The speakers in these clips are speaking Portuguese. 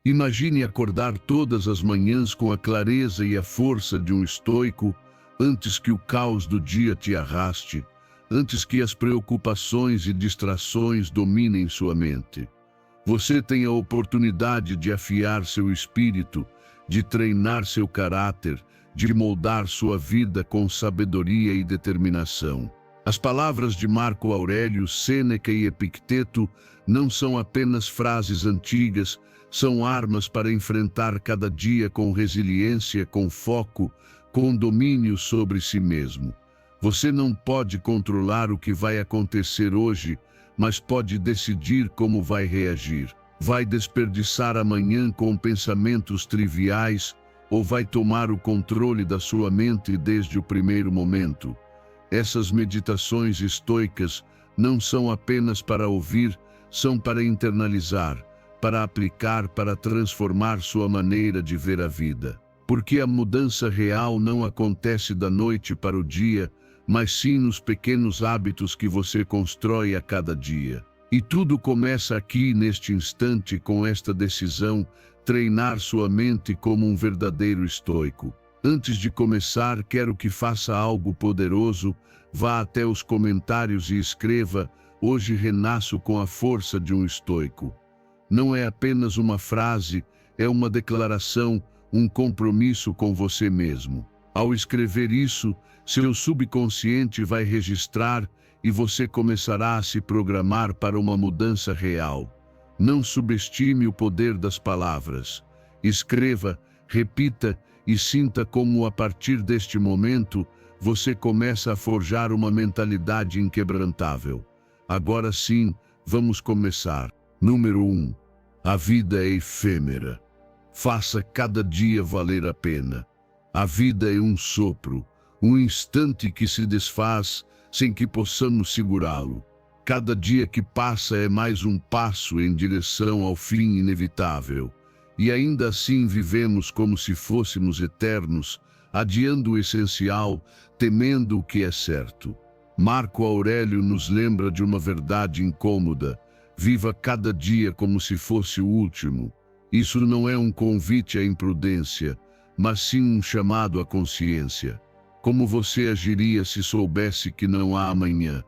Imagine acordar todas as manhãs com a clareza e a força de um estoico, antes que o caos do dia te arraste, antes que as preocupações e distrações dominem sua mente. Você tem a oportunidade de afiar seu espírito, de treinar seu caráter, de moldar sua vida com sabedoria e determinação. As palavras de Marco Aurélio, Sêneca e Epicteto não são apenas frases antigas, são armas para enfrentar cada dia com resiliência, com foco, com domínio sobre si mesmo. Você não pode controlar o que vai acontecer hoje, mas pode decidir como vai reagir. Vai desperdiçar amanhã com pensamentos triviais ou vai tomar o controle da sua mente desde o primeiro momento? Essas meditações estoicas não são apenas para ouvir, são para internalizar, para aplicar, para transformar sua maneira de ver a vida. Porque a mudança real não acontece da noite para o dia, mas sim nos pequenos hábitos que você constrói a cada dia. E tudo começa aqui neste instante com esta decisão, treinar sua mente como um verdadeiro estoico. Antes de começar, quero que faça algo poderoso, vá até os comentários e escreva: hoje renasço com a força de um estoico. Não é apenas uma frase, é uma declaração, um compromisso com você mesmo. Ao escrever isso, seu subconsciente vai registrar e você começará a se programar para uma mudança real. Não subestime o poder das palavras. Escreva, repita e sinta como a partir deste momento você começa a forjar uma mentalidade inquebrantável. Agora sim, vamos começar. Número 1. A vida é efêmera. Faça cada dia valer a pena. A vida é um sopro, um instante que se desfaz sem que possamos segurá-lo. Cada dia que passa é mais um passo em direção ao fim inevitável. E ainda assim vivemos como se fôssemos eternos, adiando o essencial, temendo o que é certo. Marco Aurélio nos lembra de uma verdade incômoda: viva cada dia como se fosse o último. Isso não é um convite à imprudência, mas sim um chamado à consciência. Como você agiria se soubesse que não há amanhã?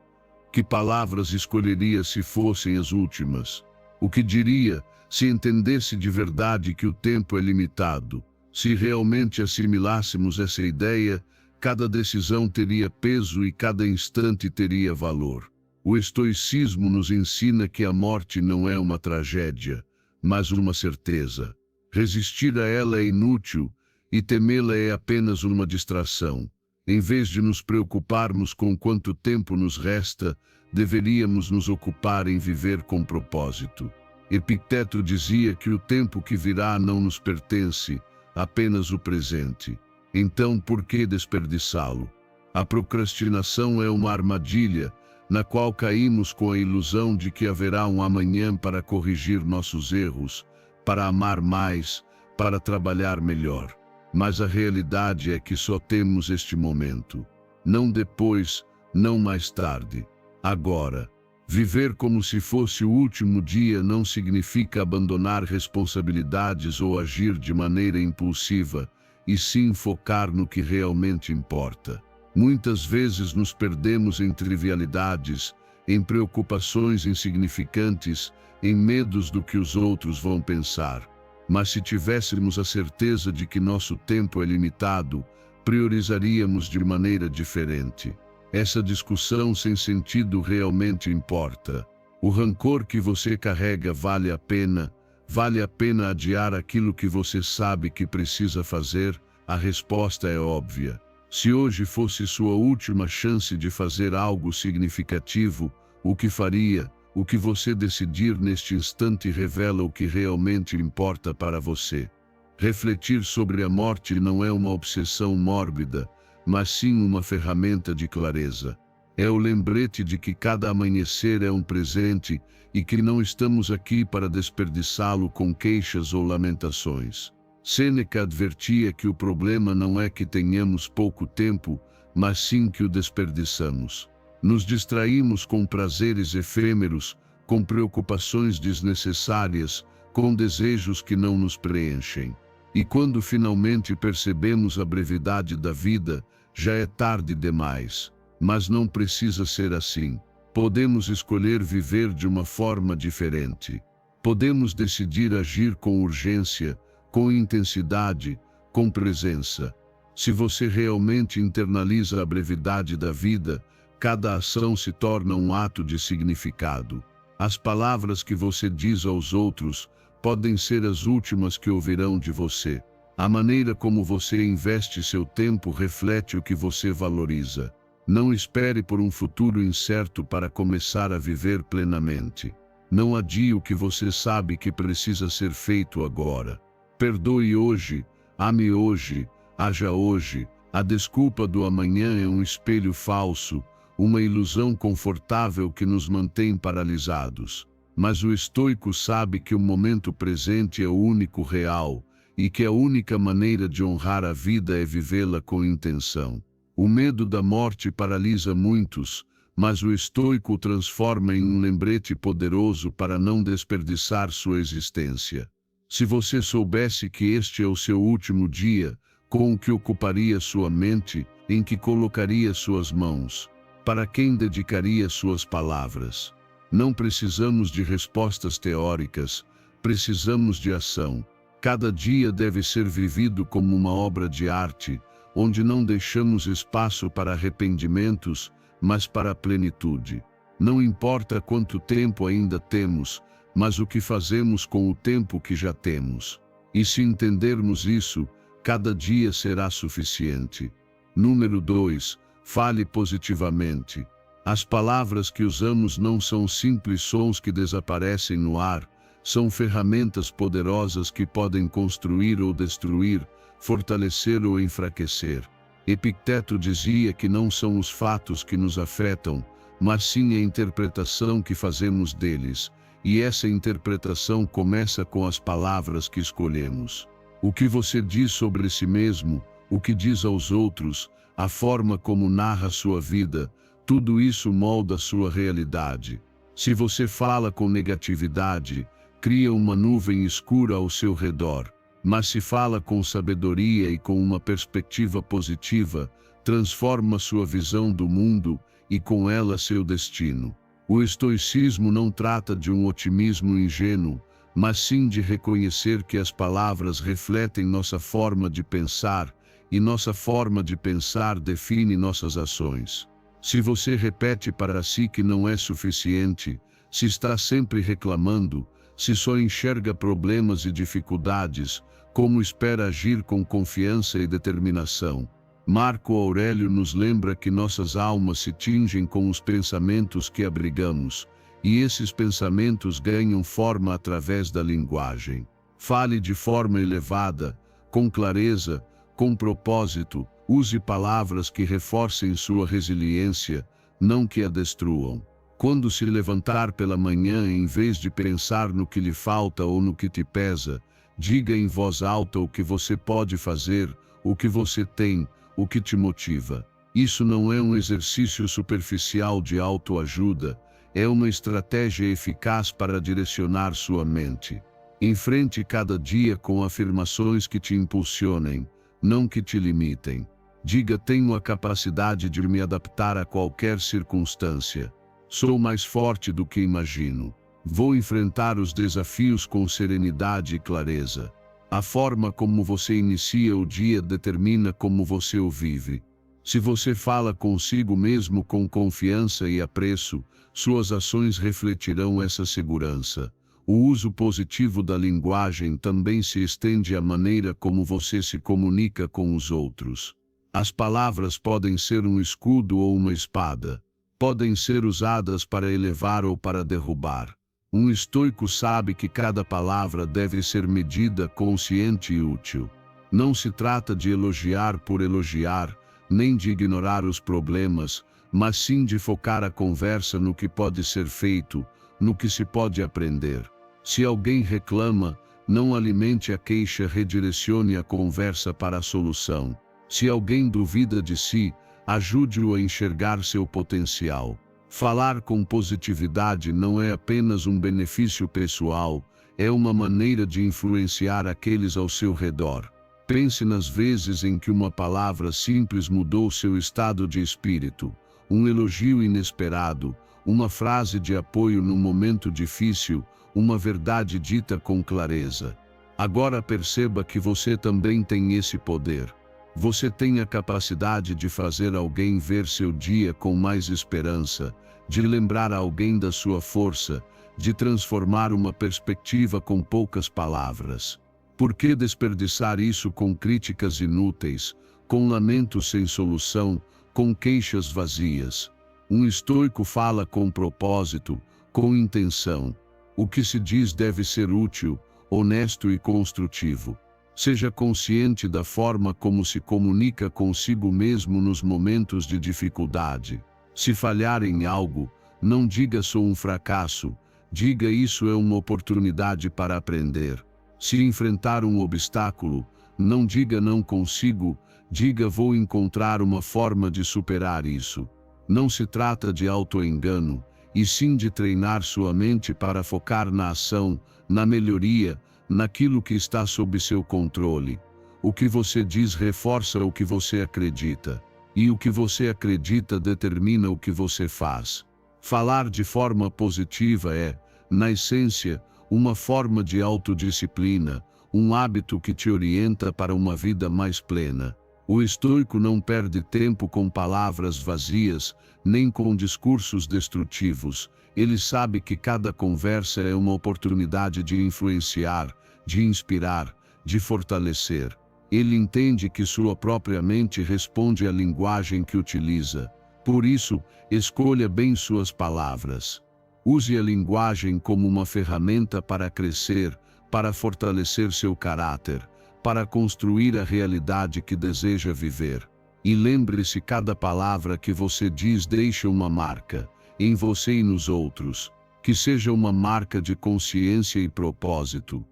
Que palavras escolheria se fossem as últimas? O que diria se entendesse de verdade que o tempo é limitado? Se realmente assimilássemos essa ideia, cada decisão teria peso e cada instante teria valor. O estoicismo nos ensina que a morte não é uma tragédia, mas uma certeza. Resistir a ela é inútil e temê-la é apenas uma distração. Em vez de nos preocuparmos com quanto tempo nos resta, deveríamos nos ocupar em viver com propósito. Epicteto dizia que o tempo que virá não nos pertence, apenas o presente. Então, por que desperdiçá-lo? A procrastinação é uma armadilha, na qual caímos com a ilusão de que haverá um amanhã para corrigir nossos erros, para amar mais, para trabalhar melhor. Mas a realidade é que só temos este momento. Não depois, não mais tarde. Agora. Viver como se fosse o último dia não significa abandonar responsabilidades ou agir de maneira impulsiva, e sim focar no que realmente importa. Muitas vezes nos perdemos em trivialidades, em preocupações insignificantes, em medos do que os outros vão pensar. Mas se tivéssemos a certeza de que nosso tempo é limitado, priorizaríamos de maneira diferente. Essa discussão sem sentido realmente importa. O rancor que você carrega vale a pena? Vale a pena adiar aquilo que você sabe que precisa fazer? A resposta é óbvia. Se hoje fosse sua última chance de fazer algo significativo, o que faria? O que você decidir neste instante revela o que realmente importa para você. Refletir sobre a morte não é uma obsessão mórbida, mas sim uma ferramenta de clareza. É o lembrete de que cada amanhecer é um presente e que não estamos aqui para desperdiçá-lo com queixas ou lamentações. Sêneca advertia que o problema não é que tenhamos pouco tempo, mas sim que o desperdiçamos. Nos distraímos com prazeres efêmeros, com preocupações desnecessárias, com desejos que não nos preenchem. E quando finalmente percebemos a brevidade da vida, já é tarde demais. Mas não precisa ser assim. Podemos escolher viver de uma forma diferente. Podemos decidir agir com urgência, com intensidade, com presença. Se você realmente internaliza a brevidade da vida, cada ação se torna um ato de significado. As palavras que você diz aos outros podem ser as últimas que ouvirão de você. A maneira como você investe seu tempo reflete o que você valoriza. Não espere por um futuro incerto para começar a viver plenamente. Não adie o que você sabe que precisa ser feito agora. Perdoe hoje, ame hoje, haja hoje. A desculpa do amanhã é um espelho falso, uma ilusão confortável que nos mantém paralisados. Mas o estoico sabe que o momento presente é o único real, e que a única maneira de honrar a vida é vivê-la com intenção. O medo da morte paralisa muitos, mas o estoico o transforma em um lembrete poderoso para não desperdiçar sua existência. Se você soubesse que este é o seu último dia, com o que ocuparia sua mente, em que colocaria suas mãos? Para quem dedicaria suas palavras? Não precisamos de respostas teóricas, precisamos de ação. Cada dia deve ser vivido como uma obra de arte, onde não deixamos espaço para arrependimentos, mas para a plenitude. Não importa quanto tempo ainda temos, mas o que fazemos com o tempo que já temos. E se entendermos isso, cada dia será suficiente. Número 2. Fale positivamente. As palavras que usamos não são simples sons que desaparecem no ar, são ferramentas poderosas que podem construir ou destruir, fortalecer ou enfraquecer. Epicteto dizia que não são os fatos que nos afetam, mas sim a interpretação que fazemos deles, e essa interpretação começa com as palavras que escolhemos. O que você diz sobre si mesmo, o que diz aos outros, a forma como narra sua vida, tudo isso molda sua realidade. Se você fala com negatividade, cria uma nuvem escura ao seu redor. Mas se fala com sabedoria e com uma perspectiva positiva, transforma sua visão do mundo e com ela seu destino. O estoicismo não trata de um otimismo ingênuo, mas sim de reconhecer que as palavras refletem nossa forma de pensar, e nossa forma de pensar define nossas ações. Se você repete para si que não é suficiente, se está sempre reclamando, se só enxerga problemas e dificuldades, como espera agir com confiança e determinação? Marco Aurélio nos lembra que nossas almas se tingem com os pensamentos que abrigamos, e esses pensamentos ganham forma através da linguagem. Fale de forma elevada, com clareza, com propósito, use palavras que reforcem sua resiliência, não que a destruam. Quando se levantar pela manhã, em vez de pensar no que lhe falta ou no que te pesa, diga em voz alta o que você pode fazer, o que você tem, o que te motiva. Isso não é um exercício superficial de autoajuda, é uma estratégia eficaz para direcionar sua mente. Enfrente cada dia com afirmações que te impulsionem, não que te limitem. Diga: tenho a capacidade de me adaptar a qualquer circunstância. Sou mais forte do que imagino. Vou enfrentar os desafios com serenidade e clareza. A forma como você inicia o dia determina como você o vive. Se você fala consigo mesmo com confiança e apreço, suas ações refletirão essa segurança. O uso positivo da linguagem também se estende à maneira como você se comunica com os outros. As palavras podem ser um escudo ou uma espada. Podem ser usadas para elevar ou para derrubar. Um estoico sabe que cada palavra deve ser medida, consciente e útil. Não se trata de elogiar por elogiar, nem de ignorar os problemas, mas sim de focar a conversa no que pode ser feito, no que se pode aprender. Se alguém reclama, não alimente a queixa, redirecione a conversa para a solução. Se alguém duvida de si, ajude-o a enxergar seu potencial. Falar com positividade não é apenas um benefício pessoal, é uma maneira de influenciar aqueles ao seu redor. Pense nas vezes em que uma palavra simples mudou seu estado de espírito, um elogio inesperado, uma frase de apoio num momento difícil, uma verdade dita com clareza. Agora perceba que você também tem esse poder. Você tem a capacidade de fazer alguém ver seu dia com mais esperança, de lembrar alguém da sua força, de transformar uma perspectiva com poucas palavras. Por que desperdiçar isso com críticas inúteis, com lamentos sem solução, com queixas vazias? Um estoico fala com propósito, com intenção. O que se diz deve ser útil, honesto e construtivo. Seja consciente da forma como se comunica consigo mesmo nos momentos de dificuldade. Se falhar em algo, não diga sou um fracasso, diga isso é uma oportunidade para aprender. Se enfrentar um obstáculo, não diga não consigo, diga vou encontrar uma forma de superar isso. Não se trata de auto-engano, e sim de treinar sua mente para focar na ação, na melhoria, naquilo que está sob seu controle. O que você diz reforça o que você acredita, e o que você acredita determina o que você faz. Falar de forma positiva é, na essência, uma forma de autodisciplina, um hábito que te orienta para uma vida mais plena. O estoico não perde tempo com palavras vazias, nem com discursos destrutivos. Ele sabe que cada conversa é uma oportunidade de influenciar, de inspirar, de fortalecer. Ele entende que sua própria mente responde à linguagem que utiliza. Por isso, escolha bem suas palavras. Use a linguagem como uma ferramenta para crescer, para fortalecer seu caráter, para construir a realidade que deseja viver. E lembre-se, cada palavra que você diz deixa uma marca, em você e nos outros, que seja uma marca de consciência e propósito.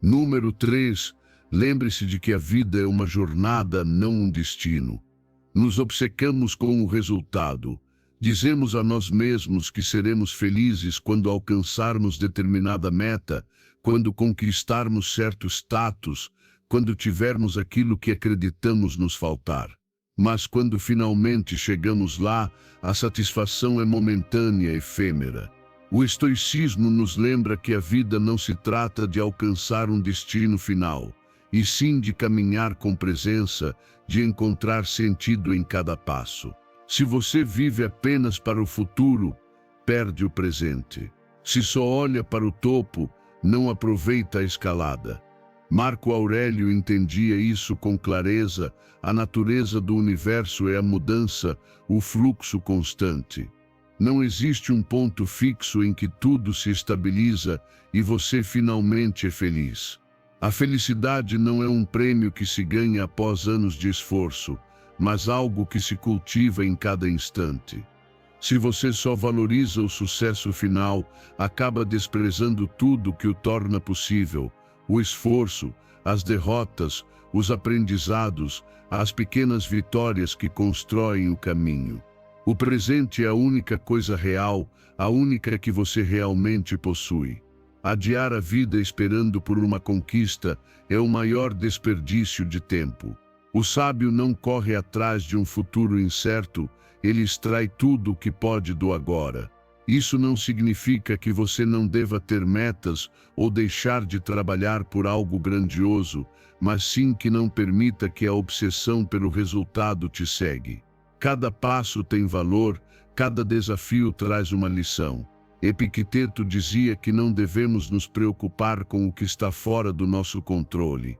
Número 3. Lembre-se de que a vida é uma jornada, não um destino. Nos obcecamos com o resultado. Dizemos a nós mesmos que seremos felizes quando alcançarmos determinada meta, quando conquistarmos certo status, quando tivermos aquilo que acreditamos nos faltar. Mas quando finalmente chegamos lá, a satisfação é momentânea e efêmera. O estoicismo nos lembra que a vida não se trata de alcançar um destino final, e sim de caminhar com presença, de encontrar sentido em cada passo. Se você vive apenas para o futuro, perde o presente. Se só olha para o topo, não aproveita a escalada. Marco Aurélio entendia isso com clareza. A natureza do universo é a mudança, o fluxo constante. Não existe um ponto fixo em que tudo se estabiliza e você finalmente é feliz. A felicidade não é um prêmio que se ganha após anos de esforço, mas algo que se cultiva em cada instante. Se você só valoriza o sucesso final, acaba desprezando tudo que o torna possível: o esforço, as derrotas, os aprendizados, as pequenas vitórias que constroem o caminho. O presente é a única coisa real, a única que você realmente possui. Adiar a vida esperando por uma conquista é o maior desperdício de tempo. O sábio não corre atrás de um futuro incerto, ele extrai tudo o que pode do agora. Isso não significa que você não deva ter metas ou deixar de trabalhar por algo grandioso, mas sim que não permita que a obsessão pelo resultado te cegue. Cada passo tem valor, cada desafio traz uma lição. Epicteto dizia que não devemos nos preocupar com o que está fora do nosso controle.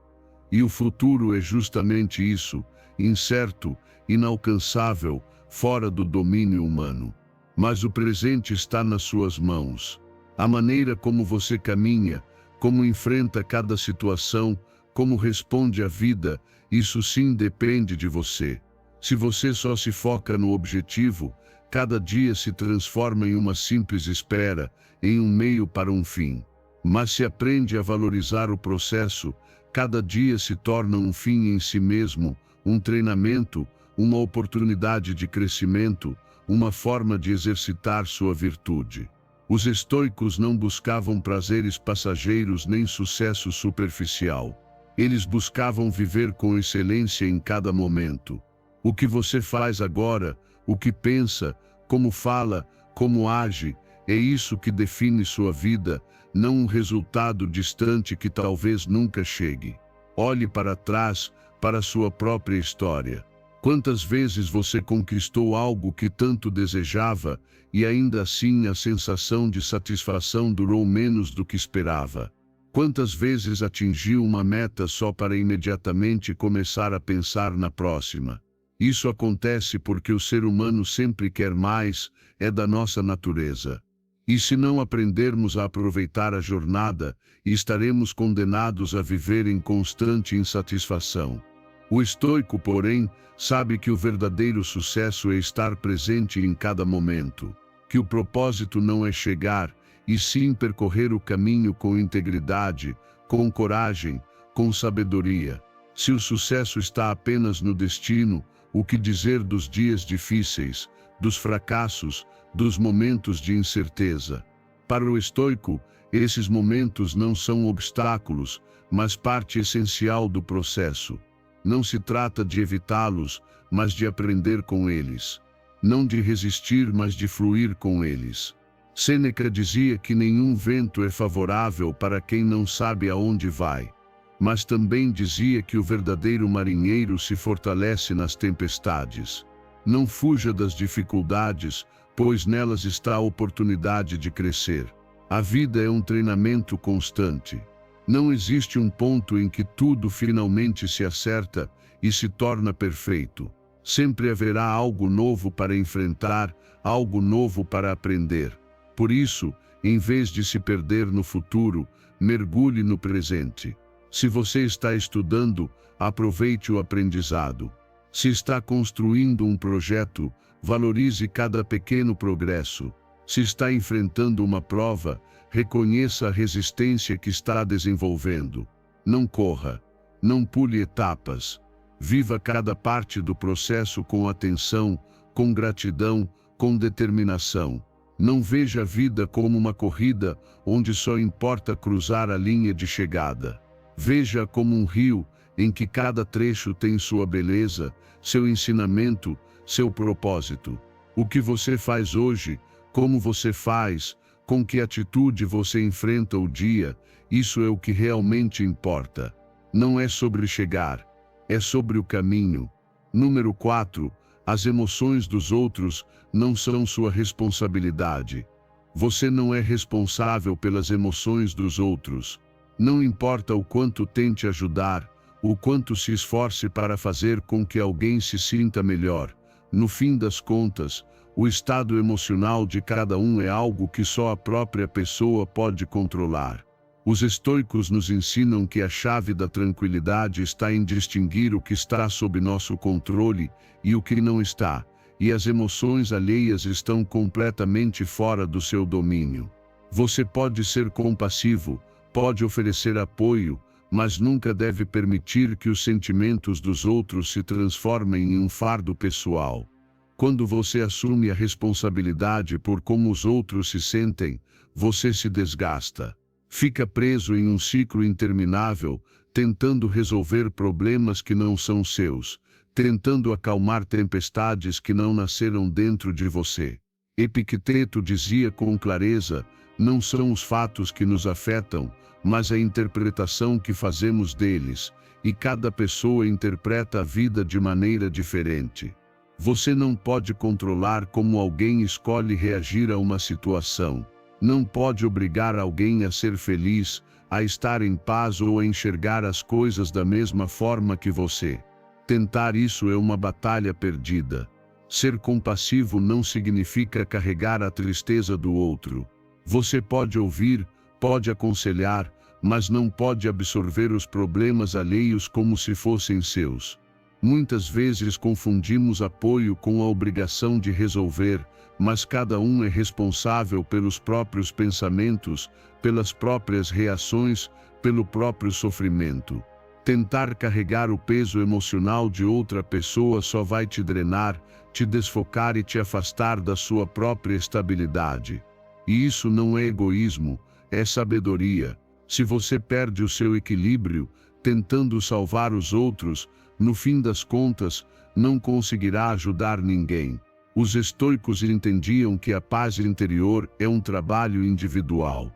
E o futuro é justamente isso, incerto, inalcançável, fora do domínio humano. Mas o presente está nas suas mãos. A maneira como você caminha, como enfrenta cada situação, como responde à vida, isso sim depende de você. Se você só se foca no objetivo, cada dia se transforma em uma simples espera, em um meio para um fim. Mas se aprende a valorizar o processo, cada dia se torna um fim em si mesmo, um treinamento, uma oportunidade de crescimento, uma forma de exercitar sua virtude. Os estoicos não buscavam prazeres passageiros nem sucesso superficial. Eles buscavam viver com excelência em cada momento. O que você faz agora, o que pensa, como fala, como age, é isso que define sua vida, não um resultado distante que talvez nunca chegue. Olhe para trás, para sua própria história. Quantas vezes você conquistou algo que tanto desejava e ainda assim a sensação de satisfação durou menos do que esperava? Quantas vezes atingiu uma meta só para imediatamente começar a pensar na próxima? Isso acontece porque o ser humano sempre quer mais, é da nossa natureza. E se não aprendermos a aproveitar a jornada, estaremos condenados a viver em constante insatisfação. O estoico, porém, sabe que o verdadeiro sucesso é estar presente em cada momento, que o propósito não é chegar, e sim percorrer o caminho com integridade, com coragem, com sabedoria. Se o sucesso está apenas no destino, o que dizer dos dias difíceis, dos fracassos, dos momentos de incerteza? Para o estoico, esses momentos não são obstáculos, mas parte essencial do processo. Não se trata de evitá-los, mas de aprender com eles. Não de resistir, mas de fluir com eles. Sêneca dizia que nenhum vento é favorável para quem não sabe aonde vai. Mas também dizia que o verdadeiro marinheiro se fortalece nas tempestades. Não fuja das dificuldades, pois nelas está a oportunidade de crescer. A vida é um treinamento constante. Não existe um ponto em que tudo finalmente se acerta e se torna perfeito. Sempre haverá algo novo para enfrentar, algo novo para aprender. Por isso, em vez de se perder no futuro, mergulhe no presente. Se você está estudando, aproveite o aprendizado. Se está construindo um projeto, valorize cada pequeno progresso. Se está enfrentando uma prova, reconheça a resistência que está desenvolvendo. Não corra, não pule etapas. Viva cada parte do processo com atenção, com gratidão, com determinação. Não veja a vida como uma corrida onde só importa cruzar a linha de chegada. Veja-a como um rio em que cada trecho tem sua beleza, seu ensinamento, seu propósito. O que você faz hoje, como você faz, com que atitude você enfrenta o dia, isso é o que realmente importa. Não é sobre chegar, é sobre o caminho. Número 4. As emoções dos outros não são sua responsabilidade. Você não é responsável pelas emoções dos outros. Não importa o quanto tente ajudar, o quanto se esforce para fazer com que alguém se sinta melhor. No fim das contas, o estado emocional de cada um é algo que só a própria pessoa pode controlar. Os estoicos nos ensinam que a chave da tranquilidade está em distinguir o que está sob nosso controle e o que não está, e as emoções alheias estão completamente fora do seu domínio. Você pode ser compassivo, pode oferecer apoio, mas nunca deve permitir que os sentimentos dos outros se transformem em um fardo pessoal. Quando você assume a responsabilidade por como os outros se sentem, você se desgasta. Fica preso em um ciclo interminável, tentando resolver problemas que não são seus, tentando acalmar tempestades que não nasceram dentro de você. Epicteto dizia com clareza: não são os fatos que nos afetam, mas a interpretação que fazemos deles, e cada pessoa interpreta a vida de maneira diferente. Você não pode controlar como alguém escolhe reagir a uma situação. Não pode obrigar alguém a ser feliz, a estar em paz ou a enxergar as coisas da mesma forma que você. Tentar isso é uma batalha perdida. Ser compassivo não significa carregar a tristeza do outro. Você pode ouvir, pode aconselhar, mas não pode absorver os problemas alheios como se fossem seus. Muitas vezes confundimos apoio com a obrigação de resolver, mas cada um é responsável pelos próprios pensamentos, pelas próprias reações, pelo próprio sofrimento. Tentar carregar o peso emocional de outra pessoa só vai te drenar, te desfocar e te afastar da sua própria estabilidade. E isso não é egoísmo, é sabedoria. Se você perde o seu equilíbrio, tentando salvar os outros, no fim das contas, não conseguirá ajudar ninguém. Os estoicos entendiam que a paz interior é um trabalho individual.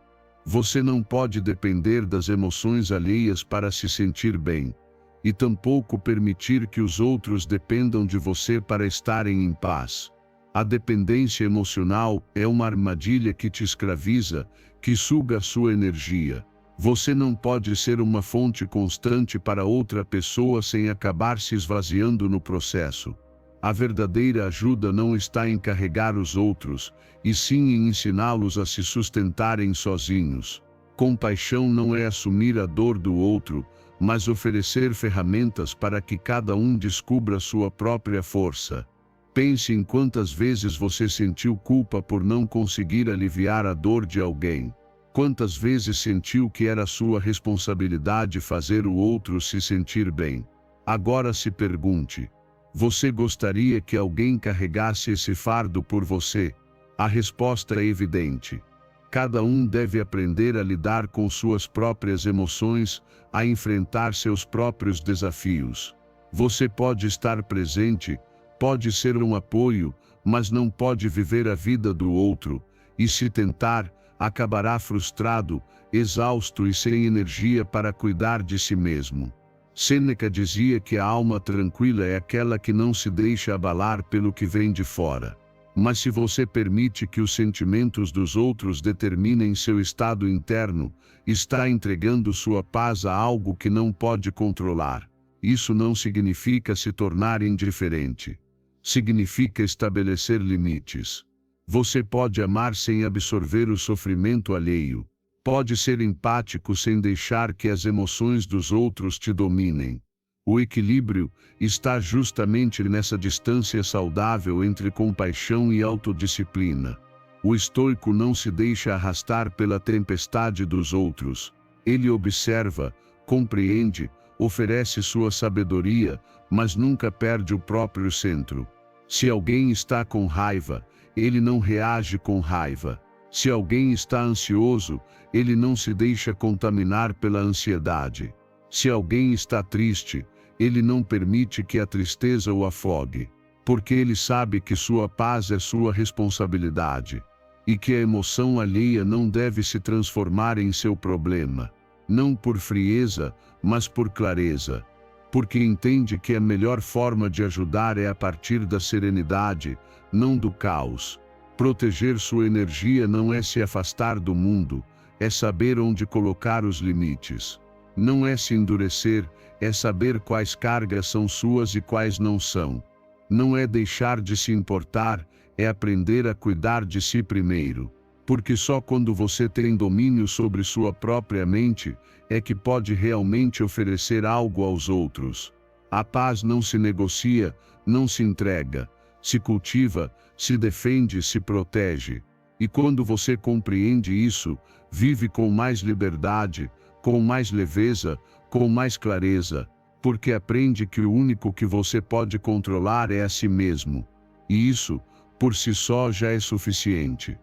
Você não pode depender das emoções alheias para se sentir bem, e tampouco permitir que os outros dependam de você para estarem em paz. A dependência emocional é uma armadilha que te escraviza, que suga a sua energia. Você não pode ser uma fonte constante para outra pessoa sem acabar se esvaziando no processo. A verdadeira ajuda não está em carregar os outros, e sim em ensiná-los a se sustentarem sozinhos. Compaixão não é assumir a dor do outro, mas oferecer ferramentas para que cada um descubra sua própria força. Pense em quantas vezes você sentiu culpa por não conseguir aliviar a dor de alguém. Quantas vezes sentiu que era sua responsabilidade fazer o outro se sentir bem. Agora se pergunte: você gostaria que alguém carregasse esse fardo por você? A resposta é evidente. Cada um deve aprender a lidar com suas próprias emoções, a enfrentar seus próprios desafios. Você pode estar presente, pode ser um apoio, mas não pode viver a vida do outro, e se tentar, acabará frustrado, exausto e sem energia para cuidar de si mesmo. Sêneca dizia que a alma tranquila é aquela que não se deixa abalar pelo que vem de fora. Mas se você permite que os sentimentos dos outros determinem seu estado interno, está entregando sua paz a algo que não pode controlar. Isso não significa se tornar indiferente. Significa estabelecer limites. Você pode amar sem absorver o sofrimento alheio. Pode ser empático sem deixar que as emoções dos outros te dominem. O equilíbrio está justamente nessa distância saudável entre compaixão e autodisciplina. O estoico não se deixa arrastar pela tempestade dos outros. Ele observa, compreende, oferece sua sabedoria, mas nunca perde o próprio centro. Se alguém está com raiva, ele não reage com raiva. Se alguém está ansioso, ele não se deixa contaminar pela ansiedade. Se alguém está triste, ele não permite que a tristeza o afogue, porque ele sabe que sua paz é sua responsabilidade, e que a emoção alheia não deve se transformar em seu problema, não por frieza, mas por clareza, porque entende que a melhor forma de ajudar é a partir da serenidade, não do caos. Proteger sua energia não é se afastar do mundo, é saber onde colocar os limites. Não é se endurecer, é saber quais cargas são suas e quais não são. Não é deixar de se importar, é aprender a cuidar de si primeiro. Porque só quando você tem domínio sobre sua própria mente, é que pode realmente oferecer algo aos outros. A paz não se negocia, não se entrega, se cultiva, se defende, se protege. E quando você compreende isso, vive com mais liberdade, com mais leveza, com mais clareza, porque aprende que o único que você pode controlar é a si mesmo. E isso, por si só, já é suficiente.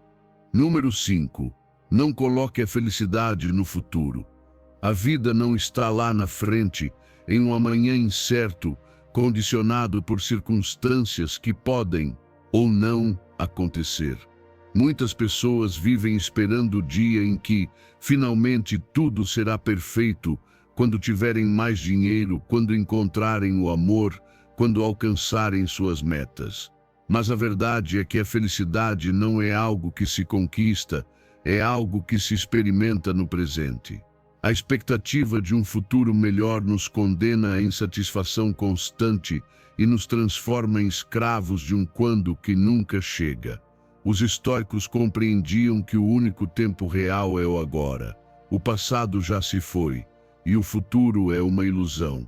Número 5. Não coloque a felicidade no futuro. A vida não está lá na frente, em um amanhã incerto, condicionado por circunstâncias que podem, ou não, acontecer. Muitas pessoas vivem esperando o dia em que, finalmente, tudo será perfeito, quando tiverem mais dinheiro, quando encontrarem o amor, quando alcançarem suas metas. Mas a verdade é que a felicidade não é algo que se conquista, é algo que se experimenta no presente. A expectativa de um futuro melhor nos condena à insatisfação constante e nos transforma em escravos de um quando que nunca chega. Os estoicos compreendiam que o único tempo real é o agora. O passado já se foi, e o futuro é uma ilusão.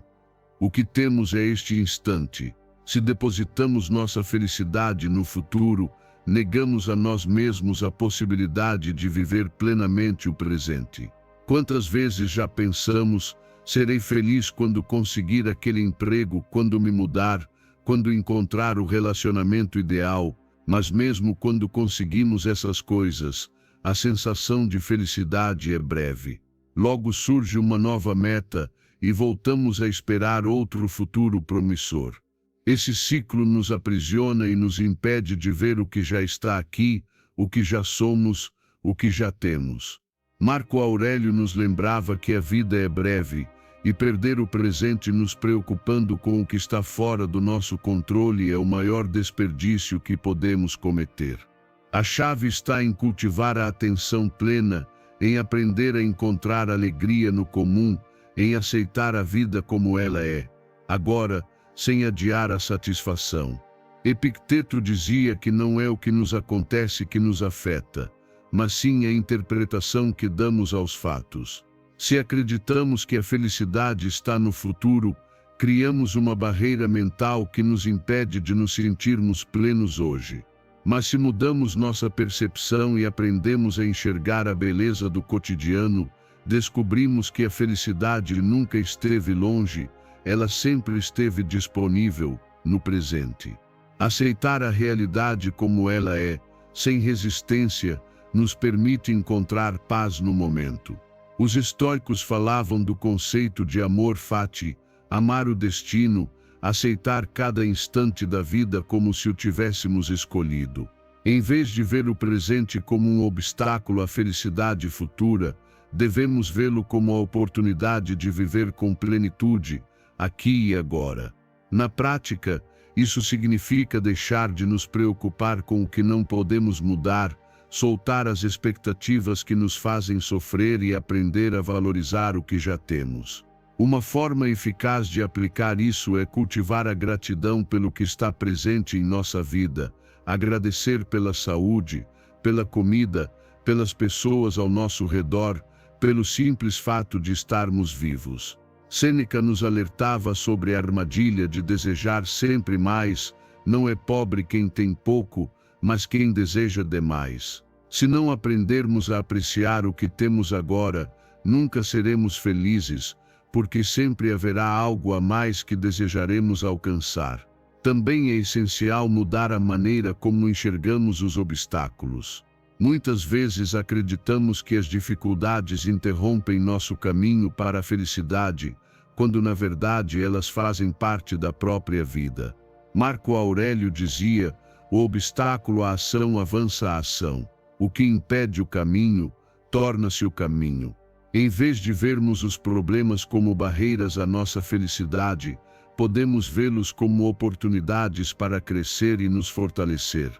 O que temos é este instante. Se depositamos nossa felicidade no futuro, negamos a nós mesmos a possibilidade de viver plenamente o presente. Quantas vezes já pensamos, serei feliz quando conseguir aquele emprego, quando me mudar, quando encontrar o relacionamento ideal, mas mesmo quando conseguimos essas coisas, a sensação de felicidade é breve. Logo surge uma nova meta e voltamos a esperar outro futuro promissor. Esse ciclo nos aprisiona e nos impede de ver o que já está aqui, o que já somos, o que já temos. Marco Aurélio nos lembrava que a vida é breve, e perder o presente nos preocupando com o que está fora do nosso controle é o maior desperdício que podemos cometer. A chave está em cultivar a atenção plena, em aprender a encontrar alegria no comum, em aceitar a vida como ela é, agora, sem adiar a satisfação. Epicteto dizia que não é o que nos acontece que nos afeta, mas sim a interpretação que damos aos fatos. Se acreditamos que a felicidade está no futuro, criamos uma barreira mental que nos impede de nos sentirmos plenos hoje. Mas se mudamos nossa percepção e aprendemos a enxergar a beleza do cotidiano, descobrimos que a felicidade nunca esteve longe, ela sempre esteve disponível, no presente. Aceitar a realidade como ela é, sem resistência, nos permite encontrar paz no momento. Os estoicos falavam do conceito de amor fati, amar o destino, aceitar cada instante da vida como se o tivéssemos escolhido. Em vez de ver o presente como um obstáculo à felicidade futura, devemos vê-lo como a oportunidade de viver com plenitude, aqui e agora. Na prática, isso significa deixar de nos preocupar com o que não podemos mudar, soltar as expectativas que nos fazem sofrer e aprender a valorizar o que já temos. Uma forma eficaz de aplicar isso é cultivar a gratidão pelo que está presente em nossa vida, agradecer pela saúde, pela comida, pelas pessoas ao nosso redor, pelo simples fato de estarmos vivos. Sêneca nos alertava sobre a armadilha de desejar sempre mais. Não é pobre quem tem pouco, mas quem deseja demais. Se não aprendermos a apreciar o que temos agora, nunca seremos felizes, porque sempre haverá algo a mais que desejaremos alcançar. Também é essencial mudar a maneira como enxergamos os obstáculos. Muitas vezes acreditamos que as dificuldades interrompem nosso caminho para a felicidade, quando na verdade elas fazem parte da própria vida. Marco Aurélio dizia: o obstáculo à ação avança a ação. O que impede o caminho, torna-se o caminho. Em vez de vermos os problemas como barreiras à nossa felicidade, podemos vê-los como oportunidades para crescer e nos fortalecer.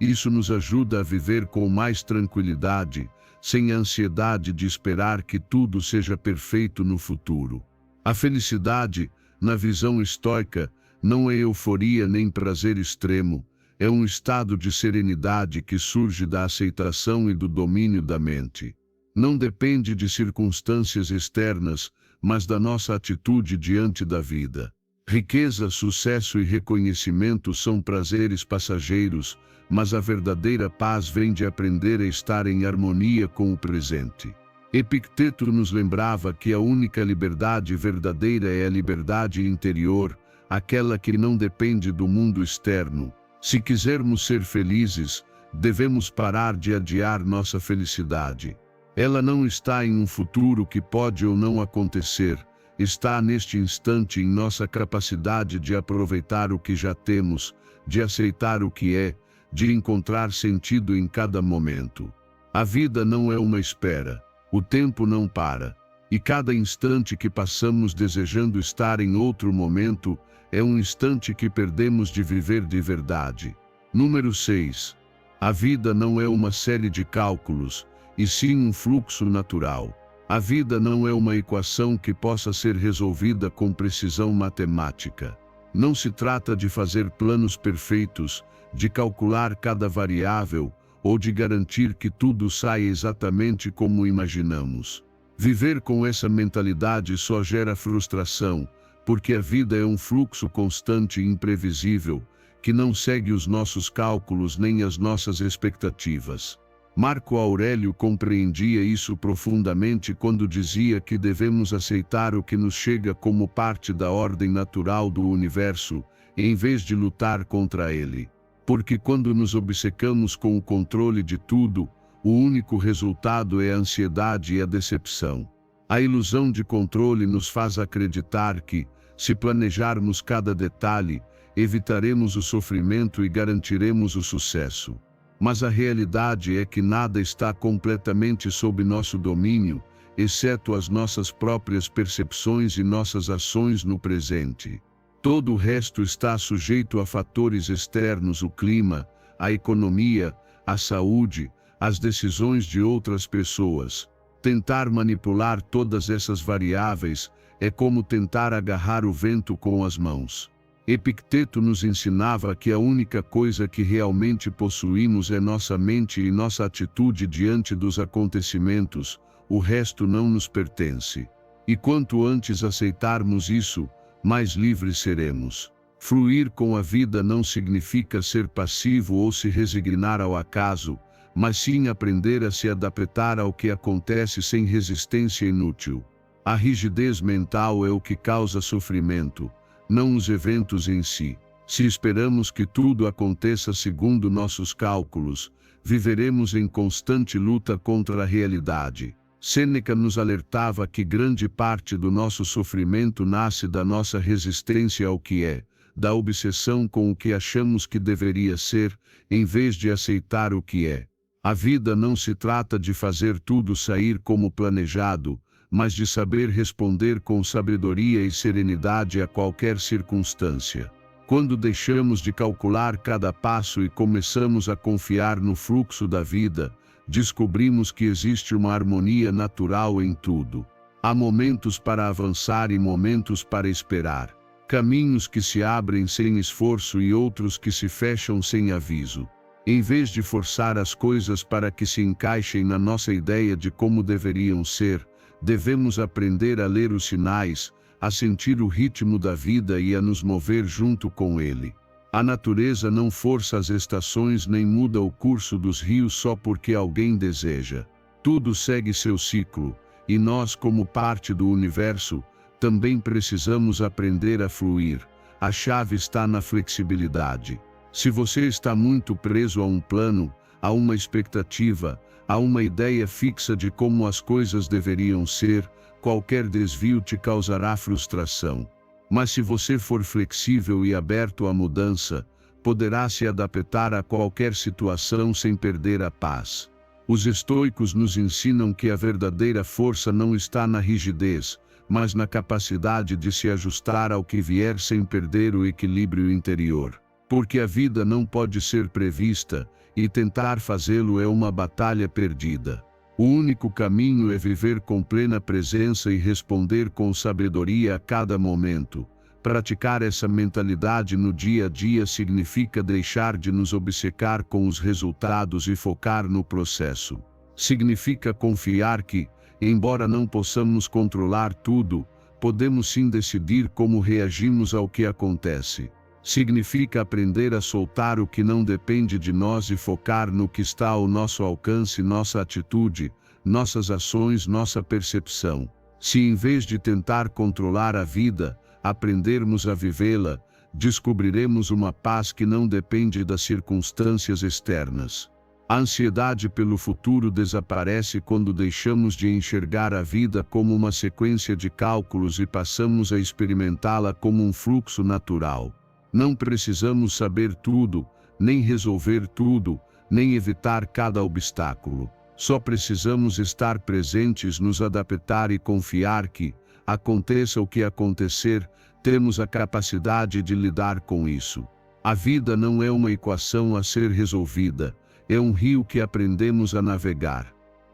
Isso nos ajuda a viver com mais tranquilidade, sem a ansiedade de esperar que tudo seja perfeito no futuro. A felicidade, na visão estoica, não é euforia nem prazer extremo, é um estado de serenidade que surge da aceitação e do domínio da mente. Não depende de circunstâncias externas, mas da nossa atitude diante da vida. Riqueza, sucesso e reconhecimento são prazeres passageiros, mas a verdadeira paz vem de aprender a estar em harmonia com o presente. Epicteto nos lembrava que a única liberdade verdadeira é a liberdade interior, aquela que não depende do mundo externo. Se quisermos ser felizes, devemos parar de adiar nossa felicidade. Ela não está em um futuro que pode ou não acontecer, está neste instante em nossa capacidade de aproveitar o que já temos, de aceitar o que é, de encontrar sentido em cada momento. A vida não é uma espera, o tempo não para, e cada instante que passamos desejando estar em outro momento é um instante que perdemos de viver de verdade. Número 6. A vida não é uma série de cálculos, e sim um fluxo natural. A vida não é uma equação que possa ser resolvida com precisão matemática. Não se trata de fazer planos perfeitos, de calcular cada variável, ou de garantir que tudo saia exatamente como imaginamos. Viver com essa mentalidade só gera frustração, porque a vida é um fluxo constante e imprevisível, que não segue os nossos cálculos nem as nossas expectativas. Marco Aurélio compreendia isso profundamente quando dizia que devemos aceitar o que nos chega como parte da ordem natural do universo, em vez de lutar contra ele. Porque quando nos obcecamos com o controle de tudo, O único resultado é a ansiedade e a decepção. A ilusão de controle nos faz acreditar que, se planejarmos cada detalhe, evitaremos o sofrimento e garantiremos o sucesso. Mas a realidade é que nada está completamente sob nosso domínio, exceto as nossas próprias percepções e nossas ações no presente. Todo o resto está sujeito a fatores externos: o clima, a economia, a saúde, as decisões de outras pessoas. Tentar manipular todas essas variáveis é como tentar agarrar o vento com as mãos. Epicteto nos ensinava que a única coisa que realmente possuímos é nossa mente e nossa atitude diante dos acontecimentos, o resto não nos pertence. E quanto antes aceitarmos isso, mais livres seremos. Fluir com a vida não significa ser passivo ou se resignar ao acaso, mas sim aprender a se adaptar ao que acontece sem resistência inútil. A rigidez mental é o que causa sofrimento, não os eventos em si. Se esperamos que tudo aconteça segundo nossos cálculos, viveremos em constante luta contra a realidade. Sêneca nos alertava que grande parte do nosso sofrimento nasce da nossa resistência ao que é, da obsessão com o que achamos que deveria ser, em vez de aceitar o que é. A vida não se trata de fazer tudo sair como planejado, mas de saber responder com sabedoria e serenidade a qualquer circunstância. Quando deixamos de calcular cada passo e começamos a confiar no fluxo da vida, descobrimos que existe uma harmonia natural em tudo. Há momentos para avançar e momentos para esperar. Caminhos que se abrem sem esforço e outros que se fecham sem aviso. Em vez de forçar as coisas para que se encaixem na nossa ideia de como deveriam ser, devemos aprender a ler os sinais, a sentir o ritmo da vida e a nos mover junto com ele. A natureza não força as estações nem muda o curso dos rios só porque alguém deseja. Tudo segue seu ciclo, e nós, como parte do universo, também precisamos aprender a fluir. A chave está na flexibilidade. Se você está muito preso a um plano, a uma expectativa, a uma ideia fixa de como as coisas deveriam ser, qualquer desvio te causará frustração. Mas se você for flexível e aberto à mudança, poderá se adaptar a qualquer situação sem perder a paz. Os estoicos nos ensinam que a verdadeira força não está na rigidez, mas na capacidade de se ajustar ao que vier sem perder o equilíbrio interior. Porque a vida não pode ser prevista, e tentar fazê-lo é uma batalha perdida. O único caminho é viver com plena presença e responder com sabedoria a cada momento. Praticar essa mentalidade no dia a dia significa deixar de nos obcecar com os resultados e focar no processo. Significa confiar que, embora não possamos controlar tudo, podemos sim decidir como reagimos ao que acontece. Significa aprender a soltar o que não depende de nós e focar no que está ao nosso alcance: nossa atitude, nossas ações, nossa percepção. Se em vez de tentar controlar a vida, aprendermos a vivê-la, descobriremos uma paz que não depende das circunstâncias externas. A ansiedade pelo futuro desaparece quando deixamos de enxergar a vida como uma sequência de cálculos e passamos a experimentá-la como um fluxo natural. Não precisamos saber tudo, nem resolver tudo, nem evitar cada obstáculo. Só precisamos estar presentes, nos adaptar e confiar que, aconteça o que acontecer, temos a capacidade de lidar com isso. A vida não é uma equação a ser resolvida, é um rio que aprendemos a navegar.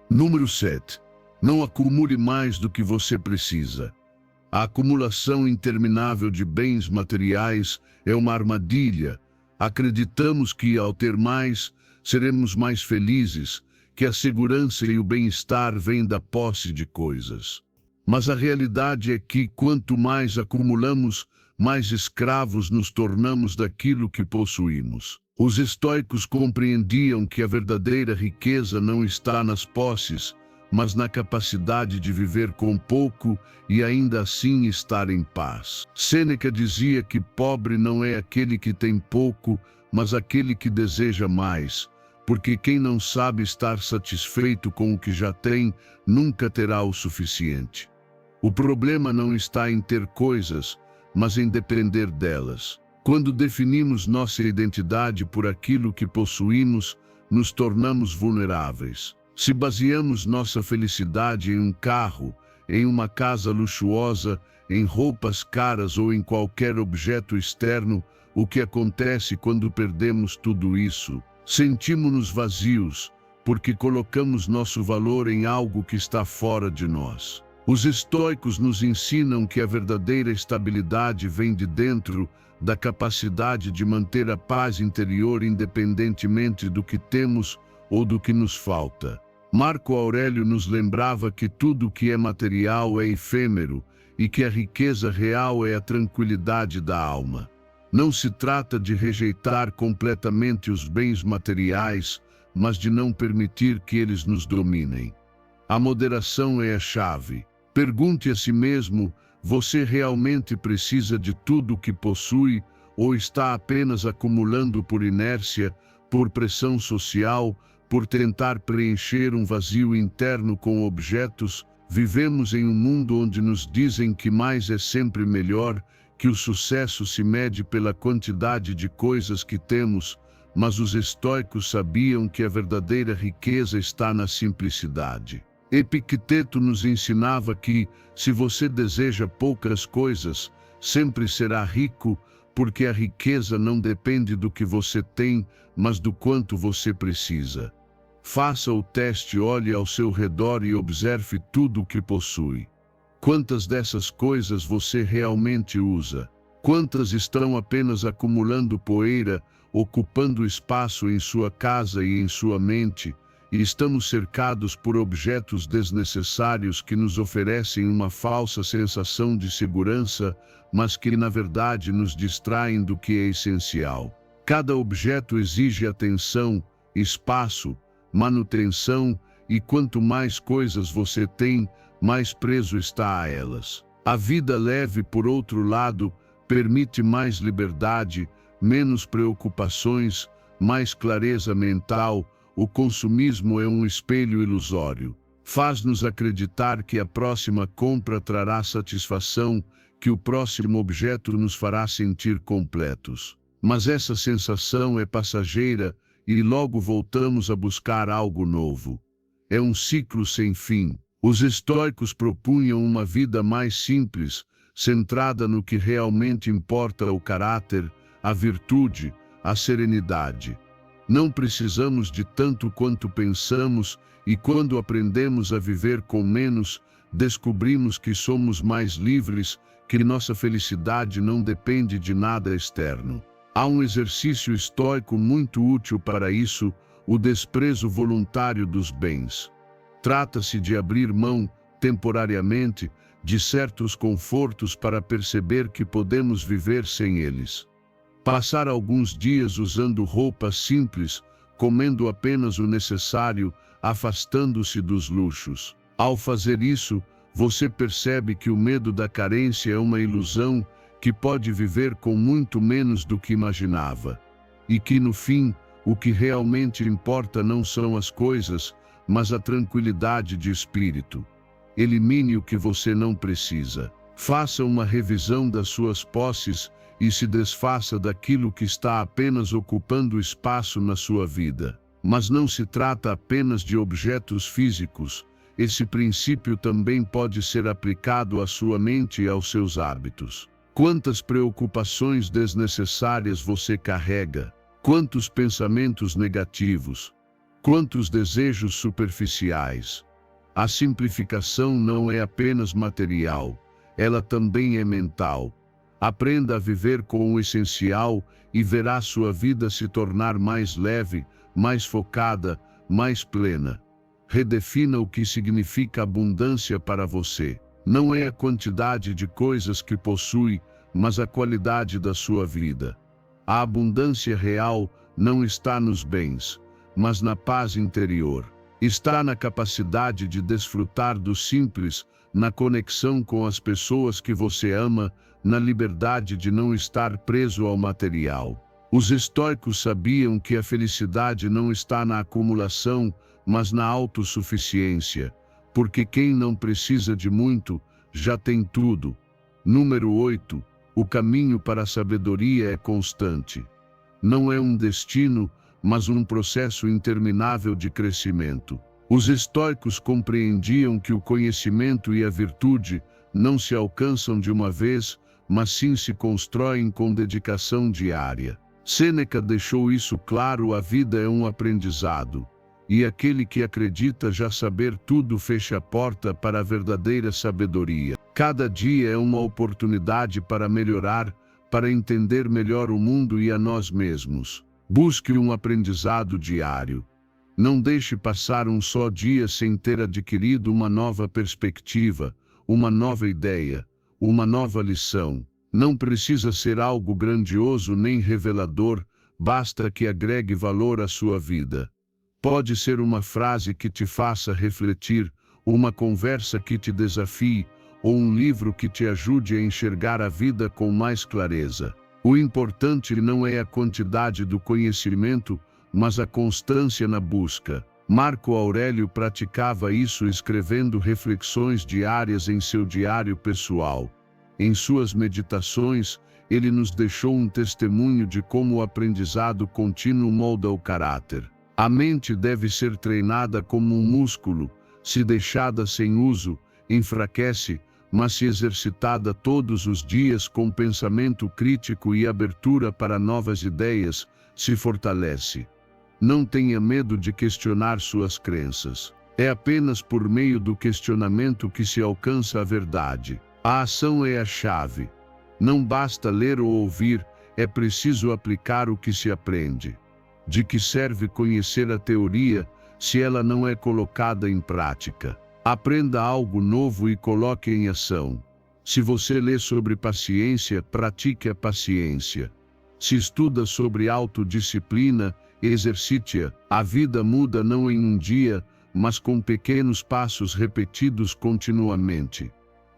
Número 7. Não acumule mais do que você precisa. A acumulação interminável de bens materiais é uma armadilha. Acreditamos que, ao ter mais, seremos mais felizes, que a segurança e o bem-estar vêm da posse de coisas. Mas a realidade é que, quanto mais acumulamos, mais escravos nos tornamos daquilo que possuímos. Os estoicos compreendiam que a verdadeira riqueza não está nas posses, mas na capacidade de viver com pouco e ainda assim estar em paz. Sêneca dizia que pobre não é aquele que tem pouco, mas aquele que deseja mais, porque quem não sabe estar satisfeito com o que já tem, nunca terá o suficiente. O problema não está em ter coisas, mas em depender delas. Quando definimos nossa identidade por aquilo que possuímos, nos tornamos vulneráveis. Se baseamos nossa felicidade em um carro, em uma casa luxuosa, em roupas caras ou em qualquer objeto externo, o que acontece quando perdemos tudo isso? Sentimos-nos vazios, porque colocamos nosso valor em algo que está fora de nós. Os estoicos nos ensinam que a verdadeira estabilidade vem de dentro, da capacidade de manter a paz interior independentemente do que temos ou do que nos falta. Marco Aurélio nos lembrava que tudo o que é material é efêmero e que a riqueza real é a tranquilidade da alma. Não se trata de rejeitar completamente os bens materiais, mas de não permitir que eles nos dominem. A moderação é a chave. Pergunte a si mesmo: você realmente precisa de tudo o que possui ou está apenas acumulando por inércia, por pressão social, por tentar preencher um vazio interno com objetos? Vivemos em um mundo onde nos dizem que mais é sempre melhor, que o sucesso se mede pela quantidade de coisas que temos, mas os estoicos sabiam que a verdadeira riqueza está na simplicidade. Epicteto nos ensinava que, se você deseja poucas coisas, sempre será rico, porque a riqueza não depende do que você tem, mas do quanto você precisa. Faça o teste, olhe ao seu redor e observe tudo o que possui. Quantas dessas coisas você realmente usa? Quantas estão apenas acumulando poeira, ocupando espaço em sua casa e em sua mente? E estamos cercados por objetos desnecessários que nos oferecem uma falsa sensação de segurança, mas que na verdade nos distraem do que é essencial. Cada objeto exige atenção, espaço, manutenção, e quanto mais coisas você tem, mais preso está a elas. A vida leve, por outro lado, permite mais liberdade, menos preocupações, mais clareza mental. O consumismo é um espelho ilusório. Faz-nos acreditar que a próxima compra trará satisfação, que o próximo objeto nos fará sentir completos. Mas essa sensação é passageira e logo voltamos a buscar algo novo. É um ciclo sem fim. Os estoicos propunham uma vida mais simples, centrada no que realmente importa: o caráter, a virtude, a serenidade. Não precisamos de tanto quanto pensamos, e quando aprendemos a viver com menos, descobrimos que somos mais livres, que nossa felicidade não depende de nada externo. Há um exercício estoico muito útil para isso: o desprezo voluntário dos bens. Trata-se de abrir mão, temporariamente, de certos confortos para perceber que podemos viver sem eles. Passar alguns dias usando roupas simples, comendo apenas o necessário, afastando-se dos luxos. Ao fazer isso, você percebe que o medo da carência é uma ilusão, que pode viver com muito menos do que imaginava. E que, no fim, o que realmente importa não são as coisas, mas a tranquilidade de espírito. Elimine o que você não precisa. Faça uma revisão das suas posses e se desfaça daquilo que está apenas ocupando espaço na sua vida. Mas não se trata apenas de objetos físicos. Esse princípio também pode ser aplicado à sua mente e aos seus hábitos. Quantas preocupações desnecessárias você carrega? Quantos pensamentos negativos? Quantos desejos superficiais? A simplificação não é apenas material, ela também é mental. Aprenda a viver com o essencial e verá sua vida se tornar mais leve, mais focada, mais plena. Redefina o que significa abundância para você. Não é a quantidade de coisas que possui, mas a qualidade da sua vida. A abundância real não está nos bens, mas na paz interior. Está na capacidade de desfrutar do simples, na conexão com as pessoas que você ama, na liberdade de não estar preso ao material. Os estoicos sabiam que a felicidade não está na acumulação, mas na autossuficiência, porque quem não precisa de muito, já tem tudo. Número 8. O caminho para a sabedoria é constante. Não é um destino, mas um processo interminável de crescimento. Os estoicos compreendiam que o conhecimento e a virtude não se alcançam de uma vez, mas sim se constroem com dedicação diária. Sêneca deixou isso claro: a vida é um aprendizado, e aquele que acredita já saber tudo fecha a porta para a verdadeira sabedoria. Cada dia é uma oportunidade para melhorar, para entender melhor o mundo e a nós mesmos. Busque um aprendizado diário. Não deixe passar um só dia sem ter adquirido uma nova perspectiva, uma nova ideia, uma nova lição. Não precisa ser algo grandioso nem revelador, basta que agregue valor à sua vida. Pode ser uma frase que te faça refletir, uma conversa que te desafie, ou um livro que te ajude a enxergar a vida com mais clareza. O importante não é a quantidade do conhecimento, mas a constância na busca. Marco Aurélio praticava isso escrevendo reflexões diárias em seu diário pessoal. Em suas meditações, ele nos deixou um testemunho de como o aprendizado contínuo molda o caráter. A mente deve ser treinada como um músculo, se deixada sem uso, enfraquece, mas se exercitada todos os dias com pensamento crítico e abertura para novas ideias, se fortalece. Não tenha medo de questionar suas crenças. É apenas por meio do questionamento que se alcança a verdade. A ação é a chave. Não basta ler ou ouvir, é preciso aplicar o que se aprende. De que serve conhecer a teoria, se ela não é colocada em prática? Aprenda algo novo e coloque em ação. Se você lê sobre paciência, pratique a paciência. Se estuda sobre autodisciplina, exercite-a. A vida muda não em um dia, mas com pequenos passos repetidos continuamente.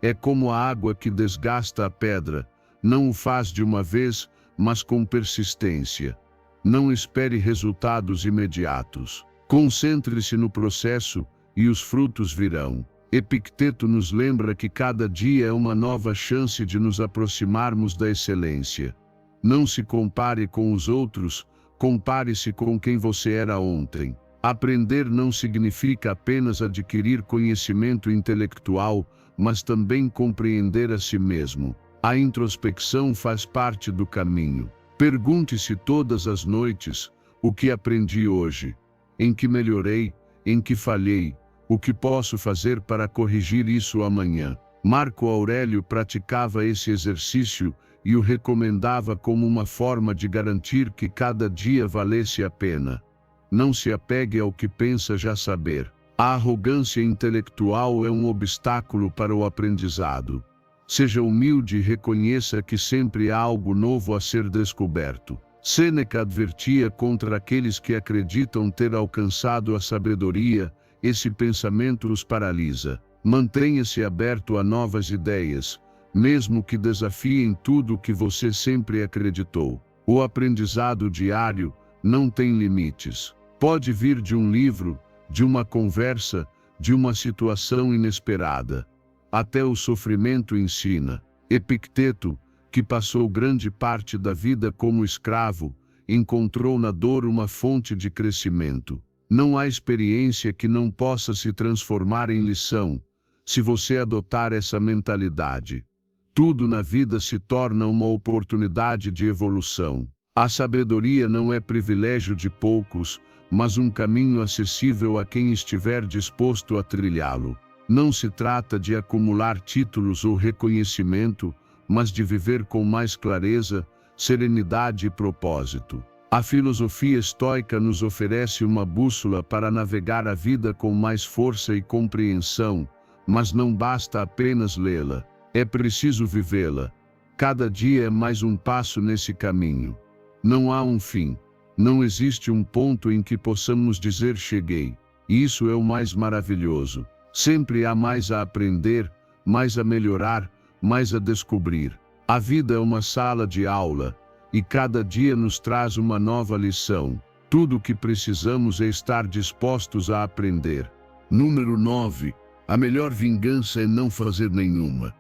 É como a água que desgasta a pedra, não o faz de uma vez, mas com persistência. Não espere resultados imediatos. Concentre-se no processo e os frutos virão. Epicteto nos lembra que cada dia é uma nova chance de nos aproximarmos da excelência. Não se compare com os outros, compare-se com quem você era ontem. Aprender não significa apenas adquirir conhecimento intelectual, mas também compreender a si mesmo. A introspecção faz parte do caminho. Pergunte-se todas as noites: o que aprendi hoje? Em que melhorei? Em que falhei? O que posso fazer para corrigir isso amanhã? Marco Aurélio praticava esse exercício e o recomendava como uma forma de garantir que cada dia valesse a pena. Não se apegue ao que pensa já saber. A arrogância intelectual é um obstáculo para o aprendizado. Seja humilde e reconheça que sempre há algo novo a ser descoberto. Sêneca advertia contra aqueles que acreditam ter alcançado a sabedoria. Esse pensamento os paralisa. Mantenha-se aberto a novas ideias, mesmo que desafiem tudo o que você sempre acreditou. O aprendizado diário não tem limites. Pode vir de um livro, de uma conversa, de uma situação inesperada. Até o sofrimento ensina. Epicteto, que passou grande parte da vida como escravo, encontrou na dor uma fonte de crescimento. Não há experiência que não possa se transformar em lição, se você adotar essa mentalidade. Tudo na vida se torna uma oportunidade de evolução. A sabedoria não é privilégio de poucos, mas um caminho acessível a quem estiver disposto a trilhá-lo. Não se trata de acumular títulos ou reconhecimento, mas de viver com mais clareza, serenidade e propósito. A filosofia estoica nos oferece uma bússola para navegar a vida com mais força e compreensão, mas não basta apenas lê-la, é preciso vivê-la. Cada dia é mais um passo nesse caminho. Não há um fim. Não existe um ponto em que possamos dizer cheguei. E isso é o mais maravilhoso. Sempre há mais a aprender, mais a melhorar, mais a descobrir. A vida é uma sala de aula, e cada dia nos traz uma nova lição. Tudo o que precisamos é estar dispostos a aprender. Número 9. A melhor vingança é não fazer nenhuma.